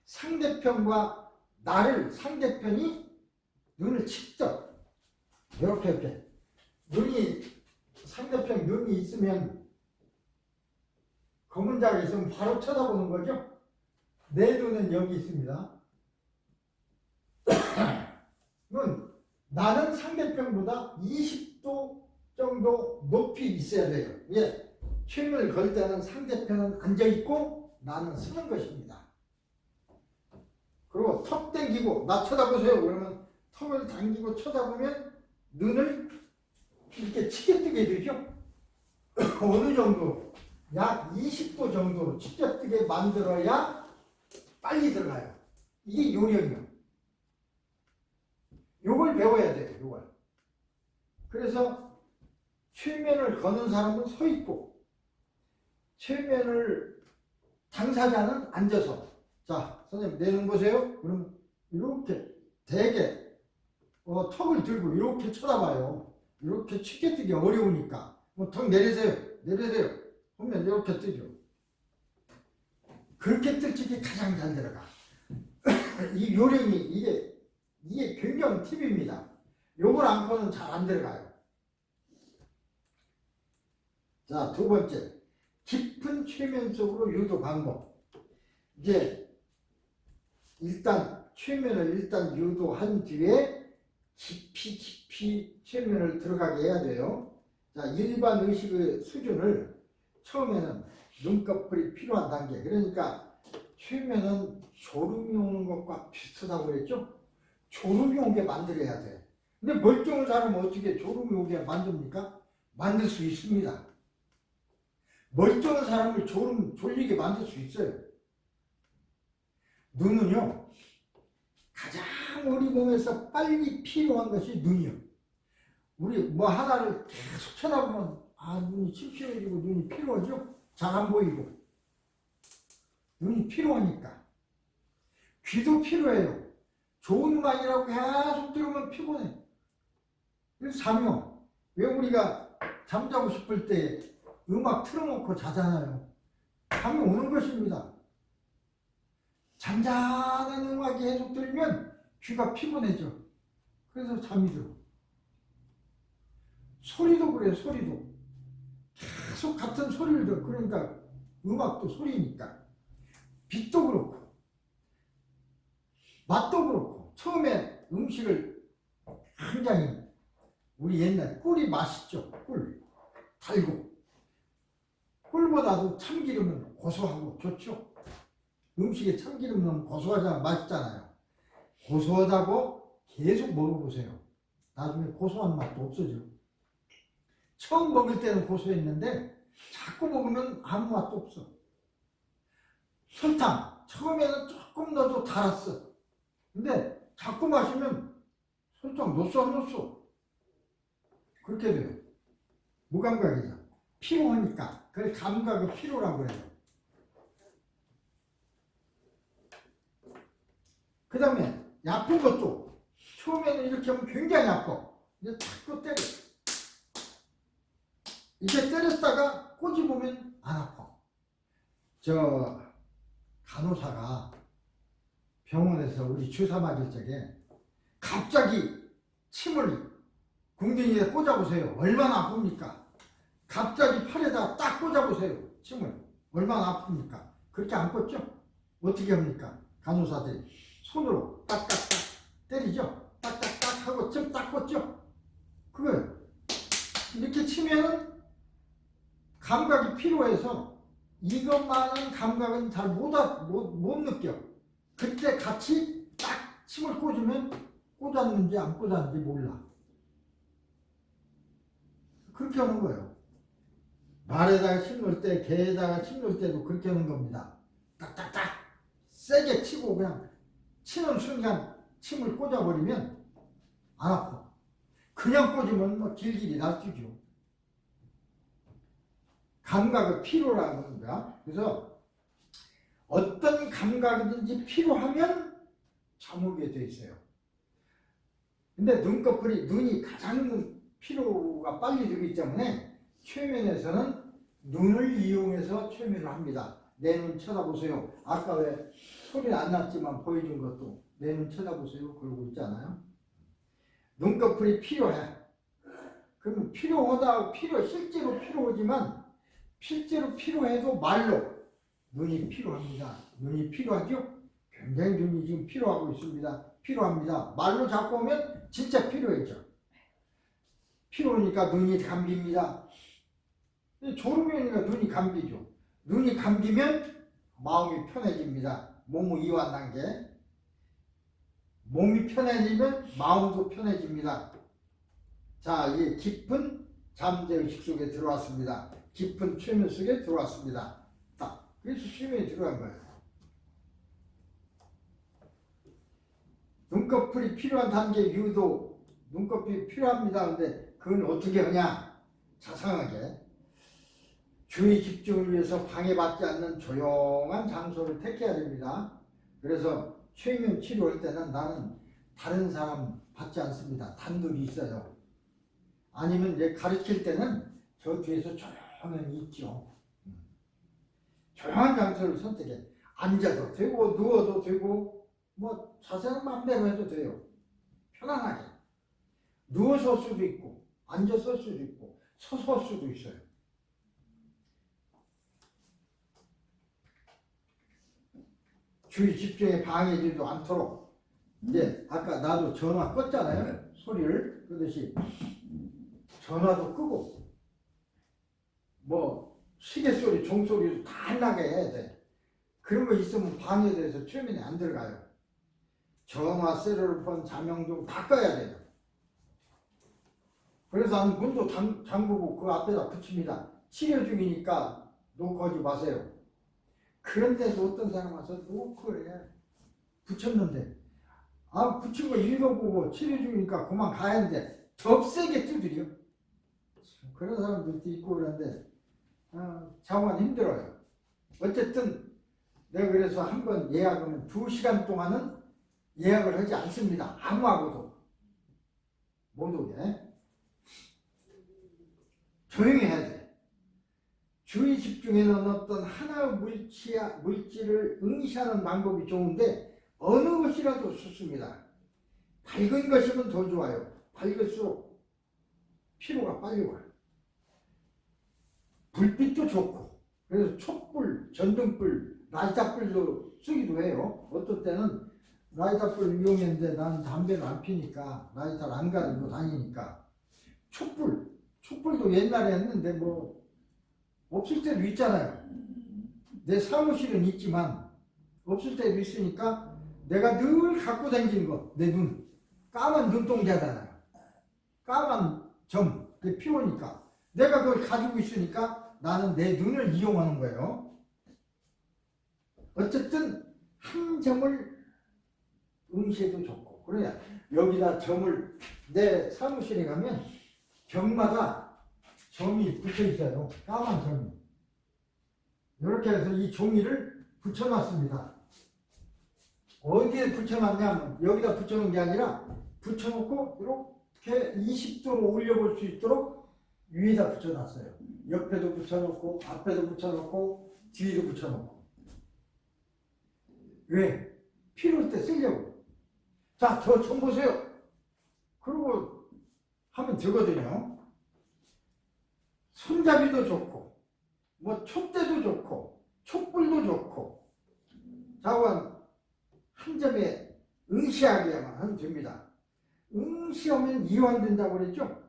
상대편과 나를, 상대편이 눈을 직접 이렇게 상대편 눈이 있으면, 검은 자가 있으면 바로 쳐다보는 거죠. 내 눈은 여기 있습니다. 나는 상대편보다 20도 정도 높이 있어야 돼요. 예, 최면을 걸 때는 상대편은 앉아있고 나는 서는 것입니다. 그리고 턱 당기고 나 쳐다보세요. 그러면 턱을 당기고 쳐다보면 눈을 이렇게 치게 뜨게 되죠. 어느 정도? 약 20도 정도로 치게 뜨게 만들어야 빨리 들어가요. 이게 요령이요. 요걸 배워야 돼요. 요걸. 그래서 최면을 거는 사람은 서 있고, 최면을 당사자는 앉아서, 자, 선생님 내 눈 보세요. 그럼 이렇게 되게 턱을 들고 이렇게 쳐다봐요. 이렇게 치게 뜨기 어려우니까 턱 내리세요. 보면 이렇게 뜨죠. 그렇게 뜰 적이 가장 잘 들어가. 이 요령이 이게 굉장한 팁입니다. 요걸 안고는 잘 안 들어가요. 자, 두 번째, 깊은 최면 속으로 유도 방법. 이제 일단 최면을 유도한 뒤에 깊이 최면을 들어가게 해야 돼요. 자, 일반 의식의 수준을 처음에는 눈꺼풀이 필요한 단계. 그러니까 최면은 졸음이 오는 것과 비슷하다고 그랬죠? 졸음이 오게 만들어야 돼. 근데 멀쩡한 사람은 어떻게 졸음이 오게 만듭니까? 만들 수 있습니다. 멀쩡한 사람을 졸리게 만들 수 있어요. 눈은요, 가장 우리 몸에서 빨리 필요한 것이 눈이요. 우리 뭐 하나를 계속 쳐다보면 눈이 침침해지고 눈이 피로하죠? 잘 안 보이고 눈이 피로하니까 귀도 피로해요. 좋은 음악이라고 계속 들으면 피곤해. 그래서 잠요. 왜 우리가 잠자고 싶을 때 음악 틀어놓고 자잖아요. 잠이 오는 것입니다. 잔잔한 음악이 계속 들면 귀가 피곤해져. 그래서 잠이 들어. 소리도 그래요. 소리도 계속 같은 소리를 들어. 그러니까 음악도 소리니까. 빛도 그렇고 맛도 그렇고 처음에 음식을 굉장히 우리 옛날 꿀이 맛있죠. 꿀 달고 꿀보다도 참기름은 고소하고 좋죠. 음식에 참기름 넣으면 고소하잖아. 맛있잖아요. 고소하다고 계속 먹어보세요. 나중에 고소한 맛도 없어져. 처음 먹을 때는 고소했는데 자꾸 먹으면 아무 맛도 없어. 설탕 처음에는 조금 넣어도 달았어. 근데 자꾸 마시면 설탕 넣었어 안 넣었어? 그렇게 돼요. 무감각이죠. 피로하니까. 그걸 감각의 피로라고 해요. 그 다음에 아픈 것도 처음에는 이렇게 하면 굉장히 아파. 이제 자꾸 때려. 이렇게 때렸다가 꼬집으면 안 아파. 저 간호사가 병원에서 우리 주사 맞을 적에 갑자기 침을 궁둥이에 꽂아보세요. 얼마나 아픕니까? 갑자기 팔에다 딱 꽂아보세요. 침을. 얼마나 아픕니까? 그렇게 안 꽂죠? 어떻게 합니까? 간호사들이 손으로 딱딱딱 때리죠? 딱딱딱 하고 침 딱 꽂죠? 그거요. 이렇게 치면은 감각이 필요해서 이것만한 감각은 잘 못 느껴. 그때 같이 딱 침을 꽂으면 꽂았는지 안 꽂았는지 몰라. 그렇게 하는 거예요. 말에다가 침 넣을 때, 개에다가 침 넣을 때도 그렇게 하는 겁니다. 딱딱딱 세게 치고 그냥 치는 순간 침을 꽂아버리면 안 아파. 그냥 꽂으면 뭐 길길이 날뛰죠. 감각의 피로라는 겁니다. 그래서 어떤 감각이든지 필요하면 잠 오게 돼 있어요. 근데 눈꺼풀이 눈이 가장 피로가 빨리 들기 때문에 최면에서는 눈을 이용해서 최면을 합니다. 내 눈 쳐다보세요. 아까 왜 소리 안 났지만 보여준 것도 내 눈 쳐다보세요. 그러고 있잖아요. 눈꺼풀이 필요해. 그러면 실제로 필요하지만 실제로 필요해도 말로 눈이 필요합니다. 눈이 필요하죠? 굉장히 눈이 지금 필요하고 있습니다. 필요합니다. 말로 잡고 오면 진짜 필요해져. 필요하니까 눈이 감깁니다. 졸음이 오니까 눈이 감기죠. 눈이 감기면 마음이 편해집니다. 몸의 이완 단계. 몸이 편해지면 마음도 편해집니다. 자, 이제 깊은 잠재의식 속에 들어왔습니다. 깊은 최면 속에 들어왔습니다. 딱. 그래서 최면에 들어간 거예요. 눈꺼풀이 필요한 단계 유도. 눈꺼풀이 필요합니다. 근데 그건 어떻게 하냐? 자상하게. 주의 집중을 위해서 방해받지 않는 조용한 장소를 택해야 됩니다. 그래서 최면 치료할 때는 나는 다른 사람 받지 않습니다. 단둘이 있어요. 아니면 이제 가르칠 때는 저 뒤에서 조용히 있죠. 조용한 장소를 선택해. 앉아도 되고 누워도 되고 뭐 자세는 마음대로 해도 돼요. 편안하게. 누워서 할 수도 있고 앉아서 할 수도 있고 서서 할 수도 있어요. 주의 집중에 방해되지도 않도록. 이제 아까 나도 전화 껐잖아요. 소리를. 그러듯이 전화도 끄고 뭐 시계 소리, 종소리도 다 안 나게 해야 돼. 그런 거 있으면 방해돼서 최면에 안 들어가요. 전화, 셀룰폰, 자명종 다 꺼야 돼요. 그래서 나는 문도 잠그고 그 앞에다 붙입니다. 치료 중이니까 놓고 하지 마세요. 그런데도 어떤 사람 와서 놓고 해. 붙였는데 붙인 거 읽어보고 치료 중이니까 그만 가야 하는데 더 세게 두드려. 그런 사람들도 있고 그런데 자원 힘들어요. 어쨌든 내가 그래서 한번 예약하면 2시간 동안은 예약을 하지 않습니다. 아무하고도 못 오게. 조용히 해야 돼. 주의 집중에는 어떤 하나의 물질을 응시하는 방법이 좋은데 어느 것이라도 좋습니다. 밝은 것이면 더 좋아요. 밝을수록 피로가 빨리 와요. 불빛도 좋고, 그래서 촛불, 전등불, 라이터불도 쓰기도 해요. 어떨 때는 라이터불 위험했는데 나는 담배를 안 피니까 라이터를 안 가지고 다니니까 촛불도 옛날에 했는데 뭐 없을 때도 있잖아요. 내 사무실은 있지만 없을 때도 있으니까 내가 늘 갖고 다니는 거, 내 눈, 까만 눈동자잖아요. 까만 점, 그게 피오니까 내가 그걸 가지고 있으니까 나는 내 눈을 이용하는 거예요. 어쨌든 한 점을 응시해도 좋고, 그래야 여기다 점을, 내 사무실에 가면 벽마다 점이 붙어 있어요. 까만 점이. 이렇게 해서 이 종이를 붙여놨습니다. 어디에 붙여놨냐면 여기다 붙여놓은 게 아니라 붙여놓고 이렇게 20도로 올려볼 수 있도록 위에다 붙여놨어요. 옆에도 붙여놓고 앞에도 붙여놓고 뒤에도 붙여놓고. 왜? 필요할 때 쓰려고. 자, 저 점 보세요. 그러고 하면 되거든요. 손잡이도 좋고, 뭐 촛대도 좋고, 촛불도 좋고, 자원 한 점에 응시하게만 하면 됩니다. 응시하면 이완된다고 그랬죠?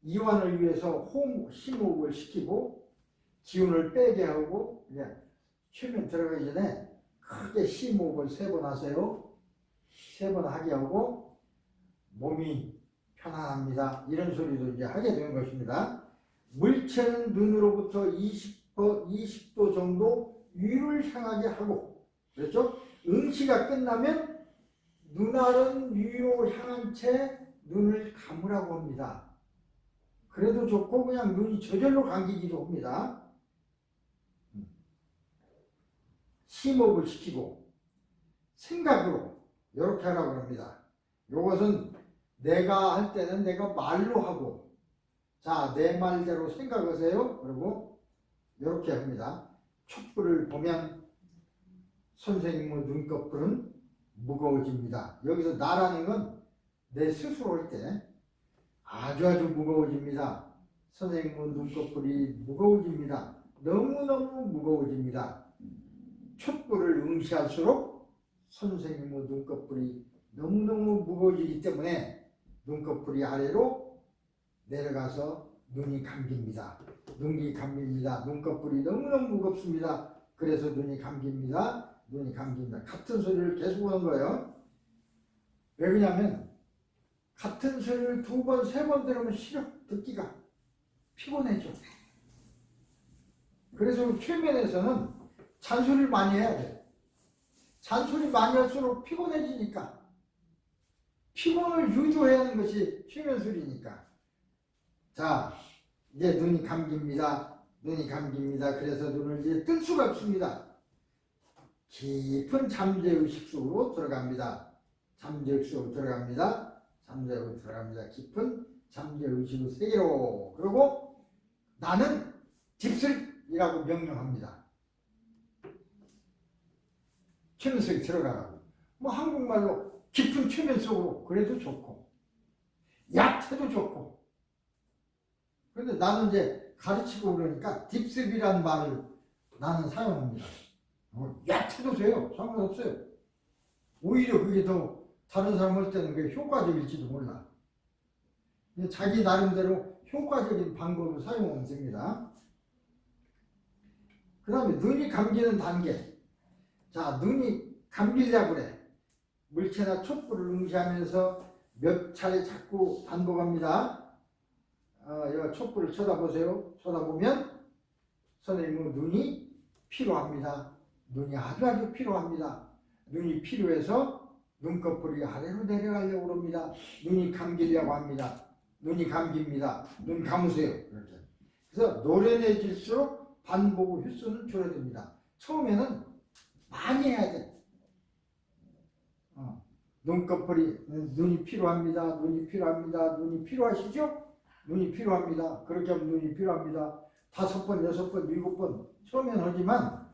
이완을 위해서 심호흡을 시키고 기운을 빼게 하고, 그냥 최면 들어가기 전에 크게 심호흡을 3번 하세요. 3번 하게 하고 몸이 편안합니다. 이런 소리도 이제 하게 되는 것입니다. 물체는 눈으로부터 20도 정도 위를 향하게 하고, 그렇죠? 응시가 끝나면 눈알은 위로 향한 채 눈을 감으라고 합니다. 그래도 좋고 그냥 눈이 저절로 감기기도 합니다. 심호흡을 시키고 생각으로 이렇게 하라고 합니다. 이것은 내가 할 때는 내가 말로 하고, 자, 내 말대로 생각하세요. 그리고 이렇게 합니다. 촛불을 보면 선생님의 눈꺼풀은 무거워집니다. 여기서 나라는 건 내 스스로 할 때 아주 무거워집니다. 선생님의 눈꺼풀이 무거워집니다. 너무너무 무거워집니다. 촛불을 응시할수록 선생님의 눈꺼풀이 너무너무 무거워지기 때문에 눈꺼풀이 아래로 내려가서 눈이 감깁니다. 눈이 감깁니다. 눈꺼풀이 너무너무 무겁습니다. 그래서 눈이 감깁니다. 눈이 감깁니다. 같은 소리를 계속 하는 거예요. 왜 그러냐면 같은 소리를 2번, 3번 들으면 싫어. 듣기가 피곤해져. 그래서 최면에서는 잔소리를 많이 해야 돼. 잔소리 많이 할수록 피곤해지니까. 피곤을 유도해야 하는 것이 최면술이니까. 자, 이제 눈이 감깁니다. 눈이 감깁니다. 그래서 눈을 이제 뜰 수가 없습니다. 깊은 잠재의식 속으로 들어갑니다. 잠재의식 속으로 들어갑니다. 잠재의식으로 들어갑니다. 깊은 잠재의식의 세계로. 그리고 나는 딥슬이라고 명령합니다. 최면 속에 들어가라고. 뭐 한국말로 깊은 최면 속으로 그래도 좋고, 얕아도 좋고. 그런데 나는 이제 가르치고 그러니까 딥슬이라는 말을 나는 사용합니다. 얕아도 돼요. 상관없어요. 오히려 그게 더 다른 사람 할 때는 그게 효과적일지도 몰라. 자기 나름대로 효과적인 방법을 사용하면 됩니다. 그 다음에 눈이 감기는 단계. 자, 눈이 감기려고 그래. 물체나 촛불을 응시하면서 몇 차례 자꾸 반복합니다. 여기 촛불을 쳐다보세요. 쳐다보면 선생님은 눈이 필요합니다. 눈이 아주 필요합니다. 눈이 필요해서 눈꺼풀이 아래로 내려가려고 합니다. 눈이 감기려고 합니다. 눈이 감깁니다. 눈 감으세요. 이렇게. 그래서 노련해질수록 반복 횟수는 줄어듭니다. 처음에는 많이 해야 돼. 눈꺼풀이 눈이 필요합니다. 눈이 필요합니다. 눈이 필요하시죠? 눈이 필요합니다. 그렇게 하면 눈이 필요합니다. 5번, 6번, 7번 처음엔 하지만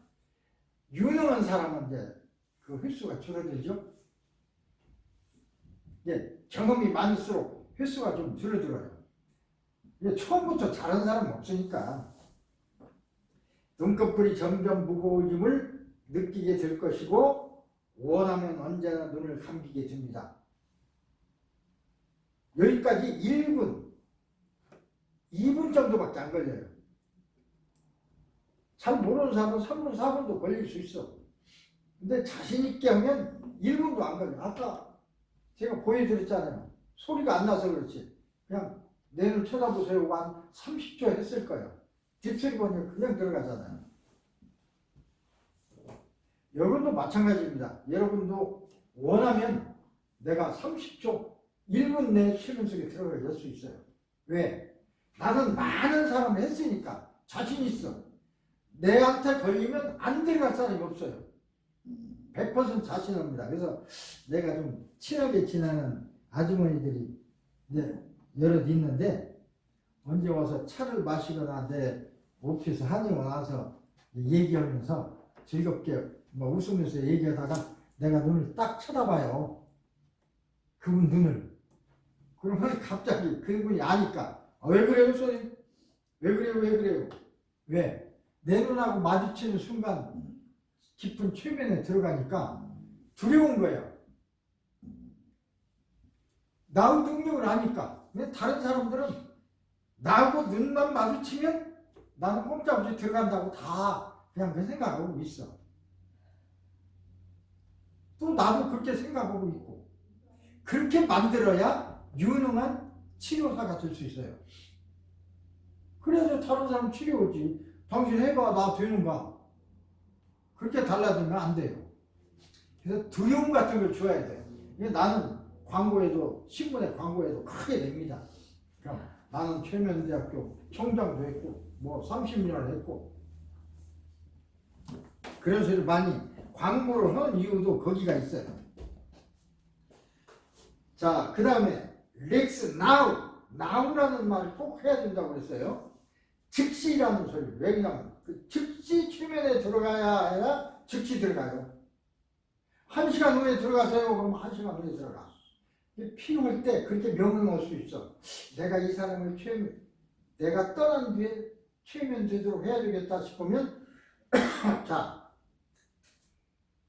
유능한 사람은 이제 그 횟수가 줄어들죠. 이제 경험이 많을수록 횟수가 좀 줄어들어요. 이제 처음부터 잘하는 사람은 없으니까 눈꺼풀이 점점 무거워짐을 느끼게 될 것이고 원하면 언제나 눈을 감기게 됩니다. 여기까지 1분, 2분 정도밖에 안 걸려요. 잘 모르는 사람은 3분, 4분도 걸릴 수 있어. 근데 자신 있게 하면 1분도 안 걸려. 아까 제가 보여드렸잖아요. 소리가 안 나서 그렇지. 그냥 내 눈 쳐다보세요. 한 30초 했을 거예요. 딥소리 보니까 그냥 들어가잖아요. 여러분도 마찬가지입니다. 여러분도 원하면 내가 30초, 1분 내에 최면 속에 들어갈 수 있어요. 왜? 나는 많은 사람을 했으니까 자신 있어. 내한테 걸리면 안 들어갈 사람이 없어요. 100% 자신합니다. 그래서 내가 좀 친하게 지내는 아주머니들이 이제 여럿 있는데 언제 와서 차를 마시거나 내 오피스 한의원 와서 얘기하면서 즐겁게 뭐 웃으면서 얘기하다가 내가 눈을 딱 쳐다봐요. 그분 눈을. 그러면 갑자기 그분이 아니까 왜 그래요 선생님? 왜 그래요? 왜 그래요? 왜? 내 눈하고 마주치는 순간 깊은 최면에 들어가니까 두려운 거예요. 나의 능력을 아니까. 근데 다른 사람들은 나하고 눈만 마주치면 나는 꼼짝없이 들어간다고 다 그냥 그 생각하고 있어. 또 나도 그렇게 생각하고 있고. 그렇게 만들어야 유능한 치료사가 될 수 있어요. 그래서 다른 사람 치료하지. 당신 해봐, 나 되는가. 그렇게 달라지면 안 돼요. 그래서 두려움 같은 걸 줘야 돼요. 나는 광고에도, 신문에 광고에도 크게 냅니다. 그럼 나는 최면대학교 총장도 했고, 뭐 30년을 했고. 그런 소리를 많이 광고를 하는 이유도 거기가 있어요. 자, 그 다음에 렉스 나우, 나우라는 말을 꼭 해야 된다고 그랬어요. 즉시라는 소리. 왜냐하면 그 즉시 최면에 들어가야 아니라 즉시 들어가요. 1시간 후에 들어가세요. 그럼 1시간 후에 들어가. 필요할 때 그렇게 명령할 수 있어. 내가 이 사람을 내가 떠난 뒤에 최면되도록 해야 되겠다 싶으면 자,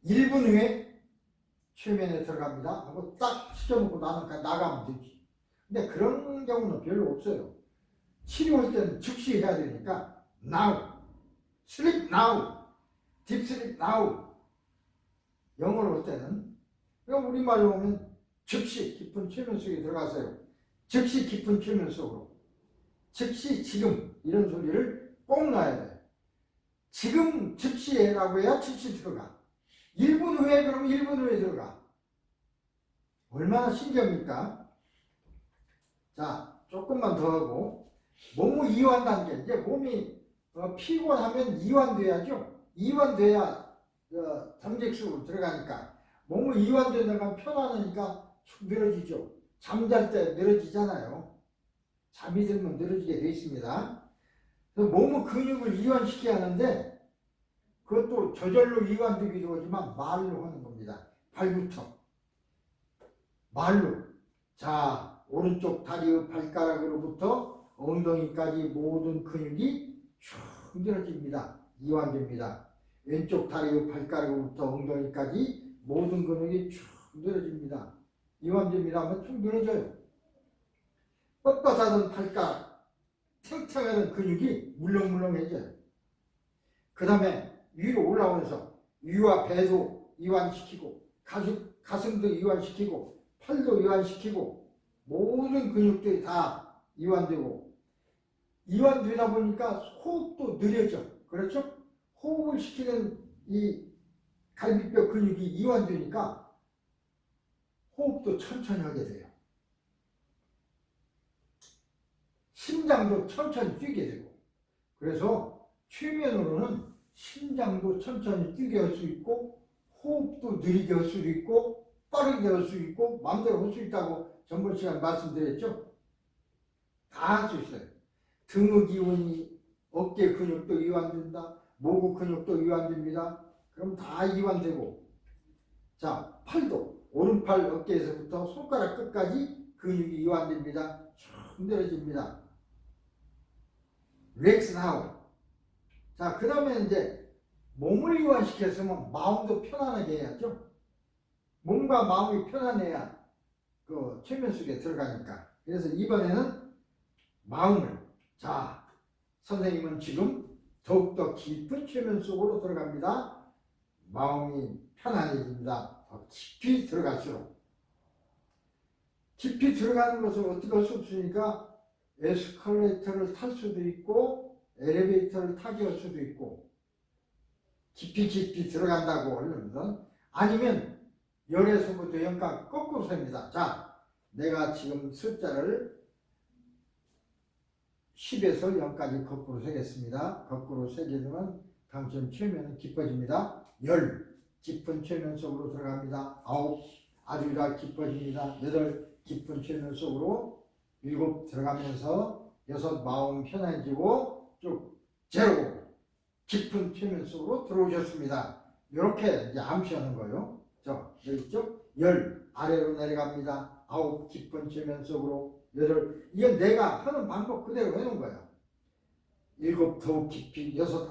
1분 후에 최면에 들어갑니다 하고 딱 시켜놓고 나는 그냥 나가면 되지. 근데 그런 경우는 별로 없어요. 치료할 때는 즉시 해야 되니까 now, sleep now, deep sleep now. 영어로 할 때는 그럼 우리말로 하면 즉시 깊은 최면 속에 들어가세요. 즉시 깊은 최면 속으로. 즉시 지금 이런 소리를 꼭 놔야 돼요. 지금 즉시 해라고 해야 즉시 들어가. 1분 후에 그러면 1분 후에 들어가. 얼마나 신기합니까? 자, 조금만 더 하고 몸을 이완하는 게 이제 몸이 피곤하면 이완돼야죠. 이완돼야 담백수로 들어가니까 몸을 이완되다가 편안하니까 축 늘어지죠. 잠잘 때 늘어지잖아요. 잠이 들면 늘어지게 되어 있습니다. 그래서 몸의 근육을 이완시켜야 하는데 그것도 저절로 이완되기도 하지만 말로 하는 겁니다. 발부터 말로. 자, 오른쪽 다리의 발가락으로부터 엉덩이까지 모든 근육이 쭉 늘어집니다. 이완됩니다. 왼쪽 다리의 발가락으로부터 엉덩이까지 모든 근육이 쭉 늘어집니다. 이완됩니다 하면 쭉 늘어져요. 뻣뻣하던 발가락, 탱탱하던 근육이 물렁물렁해져요. 그 다음에 위로 올라오면서 위와 배도 이완시키고 가슴도 이완시키고 팔도 이완시키고 모든 근육들이 다 이완되고 이완되다 보니까 호흡도 느려져. 그렇죠? 호흡을 시키는 이 갈비뼈 근육이 이완되니까 호흡도 천천히 하게 돼요. 심장도 천천히 뛰게 되고, 그래서 최면으로는 심장도 천천히 뛰게 할 수 있고 호흡도 느리게 할 수도 있고 빠르게 할 수 있고 마음대로 할 수 있다고 전번 시간에 말씀드렸죠. 다 할 수 있어요. 등의 기운이 어깨 근육도 이완된다. 목의 근육도 이완됩니다. 그럼 다 이완되고, 자, 팔도 오른팔 어깨에서부터 손가락 끝까지 근육이 이완됩니다. 쭉 늘어집니다. 렉스 나우. 자, 그 다음에 이제 몸을 이완시켰으면 마음도 편안하게 해야죠. 몸과 마음이 편안해야 그 최면 속에 들어가니까. 그래서 이번에는 마음을, 자, 선생님은 지금 더욱더 깊은 최면 속으로 들어갑니다. 마음이 편안해집니다. 더 깊이 들어갈수록. 깊이 들어가는 것을 어떻게 할 수 없으니까 에스컬레이터를 탈 수도 있고 엘리베이터를 타게 할 수도 있고, 깊이 들어간다고 하려면, 아니면 열에서부터 0까지 거꾸로 셉니다. 자, 내가 지금 숫자를 10에서 0까지 거꾸로 세겠습니다. 거꾸로 세게 되면 당신 최면은 깊어집니다. 10, 깊은 최면 속으로 들어갑니다. 9, 아주 다 깊어집니다. 8, 깊은 최면 속으로. 7, 들어가면서 6, 마음 편해지고 쭉 0, 깊은 최면 속으로 들어오셨습니다. 이렇게 이제 암시하는 거예요. 여기 있죠? 10, 아래로 내려갑니다. 9, 깊은 최면 속으로. 8, 이건 내가 하는 방법 그대로 해놓은 거야. 7, 더욱 깊이. 6,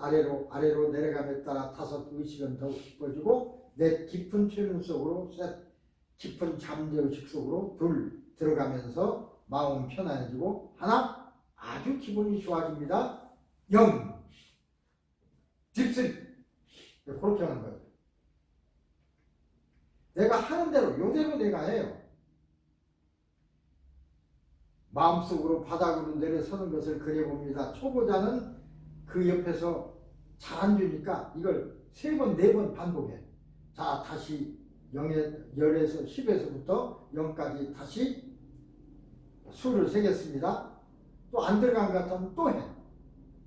아래로 내려감에 따라 5, 의식은 더욱 깊어지고. 4, 깊은 최면 속으로. 3, 깊은 잠재의식 속으로. 2, 들어가면서 마음 편안해지고. 1, 아주 기분이 좋아집니다. 0, 딥슬립. 그렇게 하는 거예요. 내가 하는 대로, 요대로 내가 해요. 마음속으로 바닥으로 내려서는 것을 그려봅니다. 초보자는 그 옆에서 잘 안 되니까 이걸 3번, 4번 반복해. 자, 다시 10에서 10에서부터 0까지 다시 수를 세겠습니다. 또 안 들어간 것 같으면 또 해.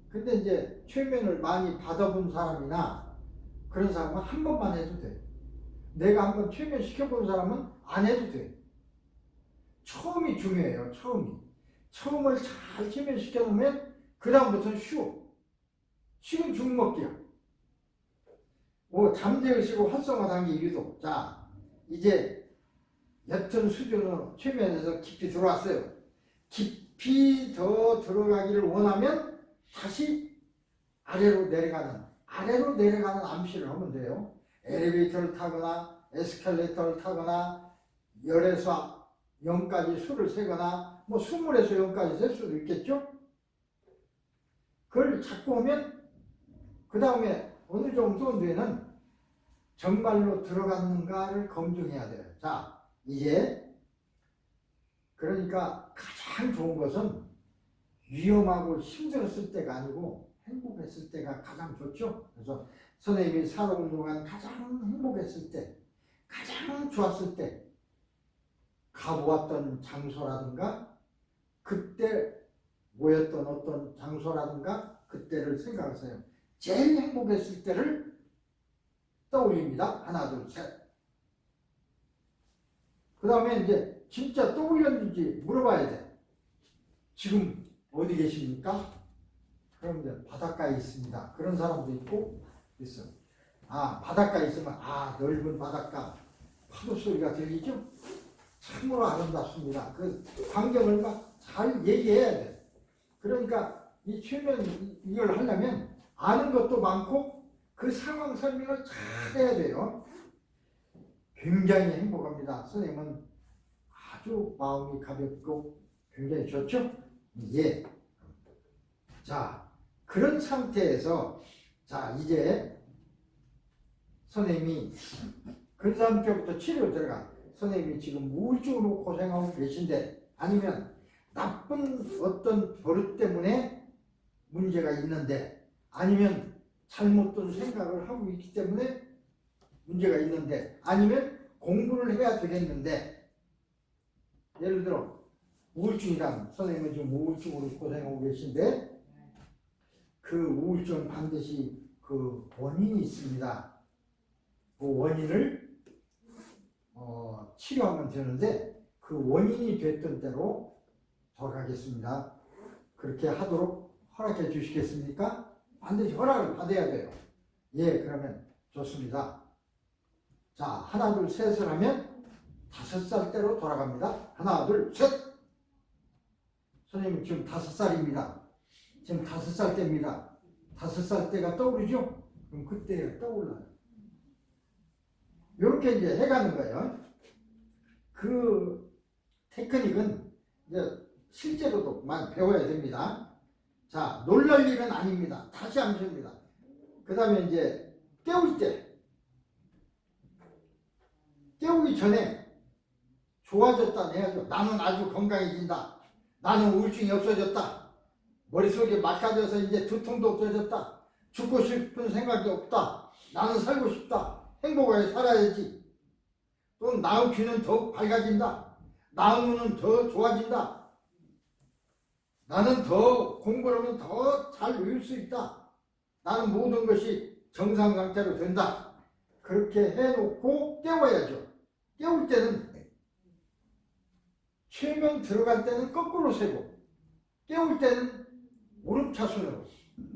근데 이제 최면을 많이 받아본 사람이나 그런 사람은 한 번만 해도 돼. 내가 한번 최면 시켜본 사람은 안 해도 돼. 처음이 중요해요. 처음을 잘 최면 시켜놓으면 그 다음부터는 쉬워. 쉬운 죽먹기야. 잠재의식으로 활성화 단계 유도. 자, 이제 옅은 수준으로 최면에서 깊이 들어왔어요. 깊이 더 들어가기를 원하면 다시 아래로 내려가는 암시를 하면 돼요. 엘리베이터를 타거나 에스컬레이터를 타거나 10에서 0까지 수를 세거나 뭐 20에서 0까지 셀 수도 있겠죠. 그걸 자꾸 하면 그 다음에 어느 정도 뒤에는 정말로 들어갔는가를 검증해야 돼요. 자, 이제 그러니까 가장 좋은 것은 위험하고 힘들었을 때가 아니고 행복했을 때가 가장 좋죠. 그래서 선생님이 살아온 동안 가장 행복했을 때, 가장 좋았을 때 가보았던 장소라든가 그때 모였던 어떤 장소라든가 그때를 생각하세요. 제일 행복했을 때를 떠올립니다. 하나, 둘, 셋. 그 다음에 이제 진짜 떠올렸는지 물어봐야 돼. 지금 어디 계십니까? 그럼 이제 바닷가에 있습니다. 그런 사람도 있고 있어. 바닷가에 있으면 넓은 바닷가 파도 소리가 들리죠? 참으로 아름답습니다. 그 광경을 막 잘 얘기해야 돼. 그러니까 이 최면 이걸 하려면 아는 것도 많고 그 상황 설명을 잘 해야 돼요. 굉장히 행복합니다. 선생님은 아주 마음이 가볍고 굉장히 좋죠? 예. 자, 그런 상태에서 자, 이제 선생님이 그 다음 주부터 치료 들어가. 선생님이 지금 우울증으로 고생하고 계신데 아니면 나쁜 어떤 버릇 때문에 문제가 있는데 아니면 잘못된 생각을 하고 있기 때문에 문제가 있는데 아니면 공부를 해야 되겠는데 예를 들어 우울증이란, 선생님은 지금 우울증으로 고생하고 계신데 그 우울증 반드시 그 원인이 있습니다. 그 원인을 치료하면 되는데 그 원인이 됐던 대로 돌아가겠습니다. 그렇게 하도록 허락해 주시겠습니까? 반드시 허락을 받아야 돼요. 예, 그러면 좋습니다. 자, 하나, 둘, 셋을 하면 5살 때로 돌아갑니다. 하나, 둘, 셋! 선생님 지금 5살입니다. 지금 5살 때입니다. 5살 때가 떠오르죠? 그럼 그때 떠올라요. 이렇게 이제 해가는 거예요. 그 테크닉은 이제 실제로도 많이 배워야 됩니다. 자, 놀랄 일은 아닙니다. 다시 암시입니다. 그 다음에 이제 깨울 때, 깨우기 전에 좋아졌다 해야죠. 나는 아주 건강해진다. 나는 우울증이 없어졌다. 머릿속에 막혀져서 이제 두통도 없어졌다. 죽고 싶은 생각이 없다. 나는 살고 싶다. 행복하게 살아야지. 또 나의 귀는 더욱 밝아진다. 나의 눈은 더 좋아진다. 나는 더 공부를 하면 더 잘 외울 수 있다. 나는 모든 것이 정상 상태로 된다. 그렇게 해놓고 깨워야죠. 깨울 때는 최면 들어갈 때는 거꾸로 세고 깨울 때는 오름차순으로.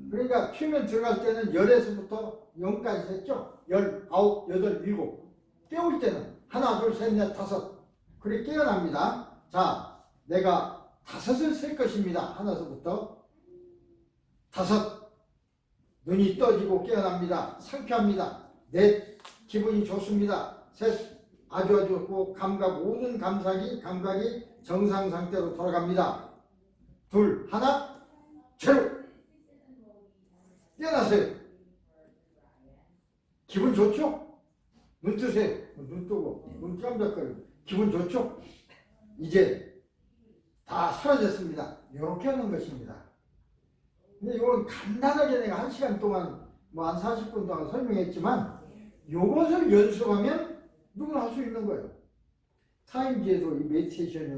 그러니까 최면 들어갈 때는 10에서부터 0까지 셌죠. 10, 9, 8, 7. 깨울 때는 하나, 둘, 셋, 넷, 다섯. 그렇게 깨어납니다. 자, 내가 5을 셀 것입니다. 하나서부터 5. 눈이 떠지고 깨어납니다. 상쾌합니다. 넷, 기분이 좋습니다. 셋, 아주 좋고 모든 감각이 정상 상태로 돌아갑니다. 둘, 하나, 제로. 깨어나세요. 기분 좋죠? 눈 뜨세요. 눈 뜨고 눈 깜짝거리고 기분 좋죠? 이제 다 사라졌습니다. 이렇게 하는 것입니다. 근데 이건 간단하게 내가 1시간 동안 한 40분 동안 설명했지만 이것을 연습하면 누구나 할 수 있는 거예요. 타임지에도 이 메디테이션이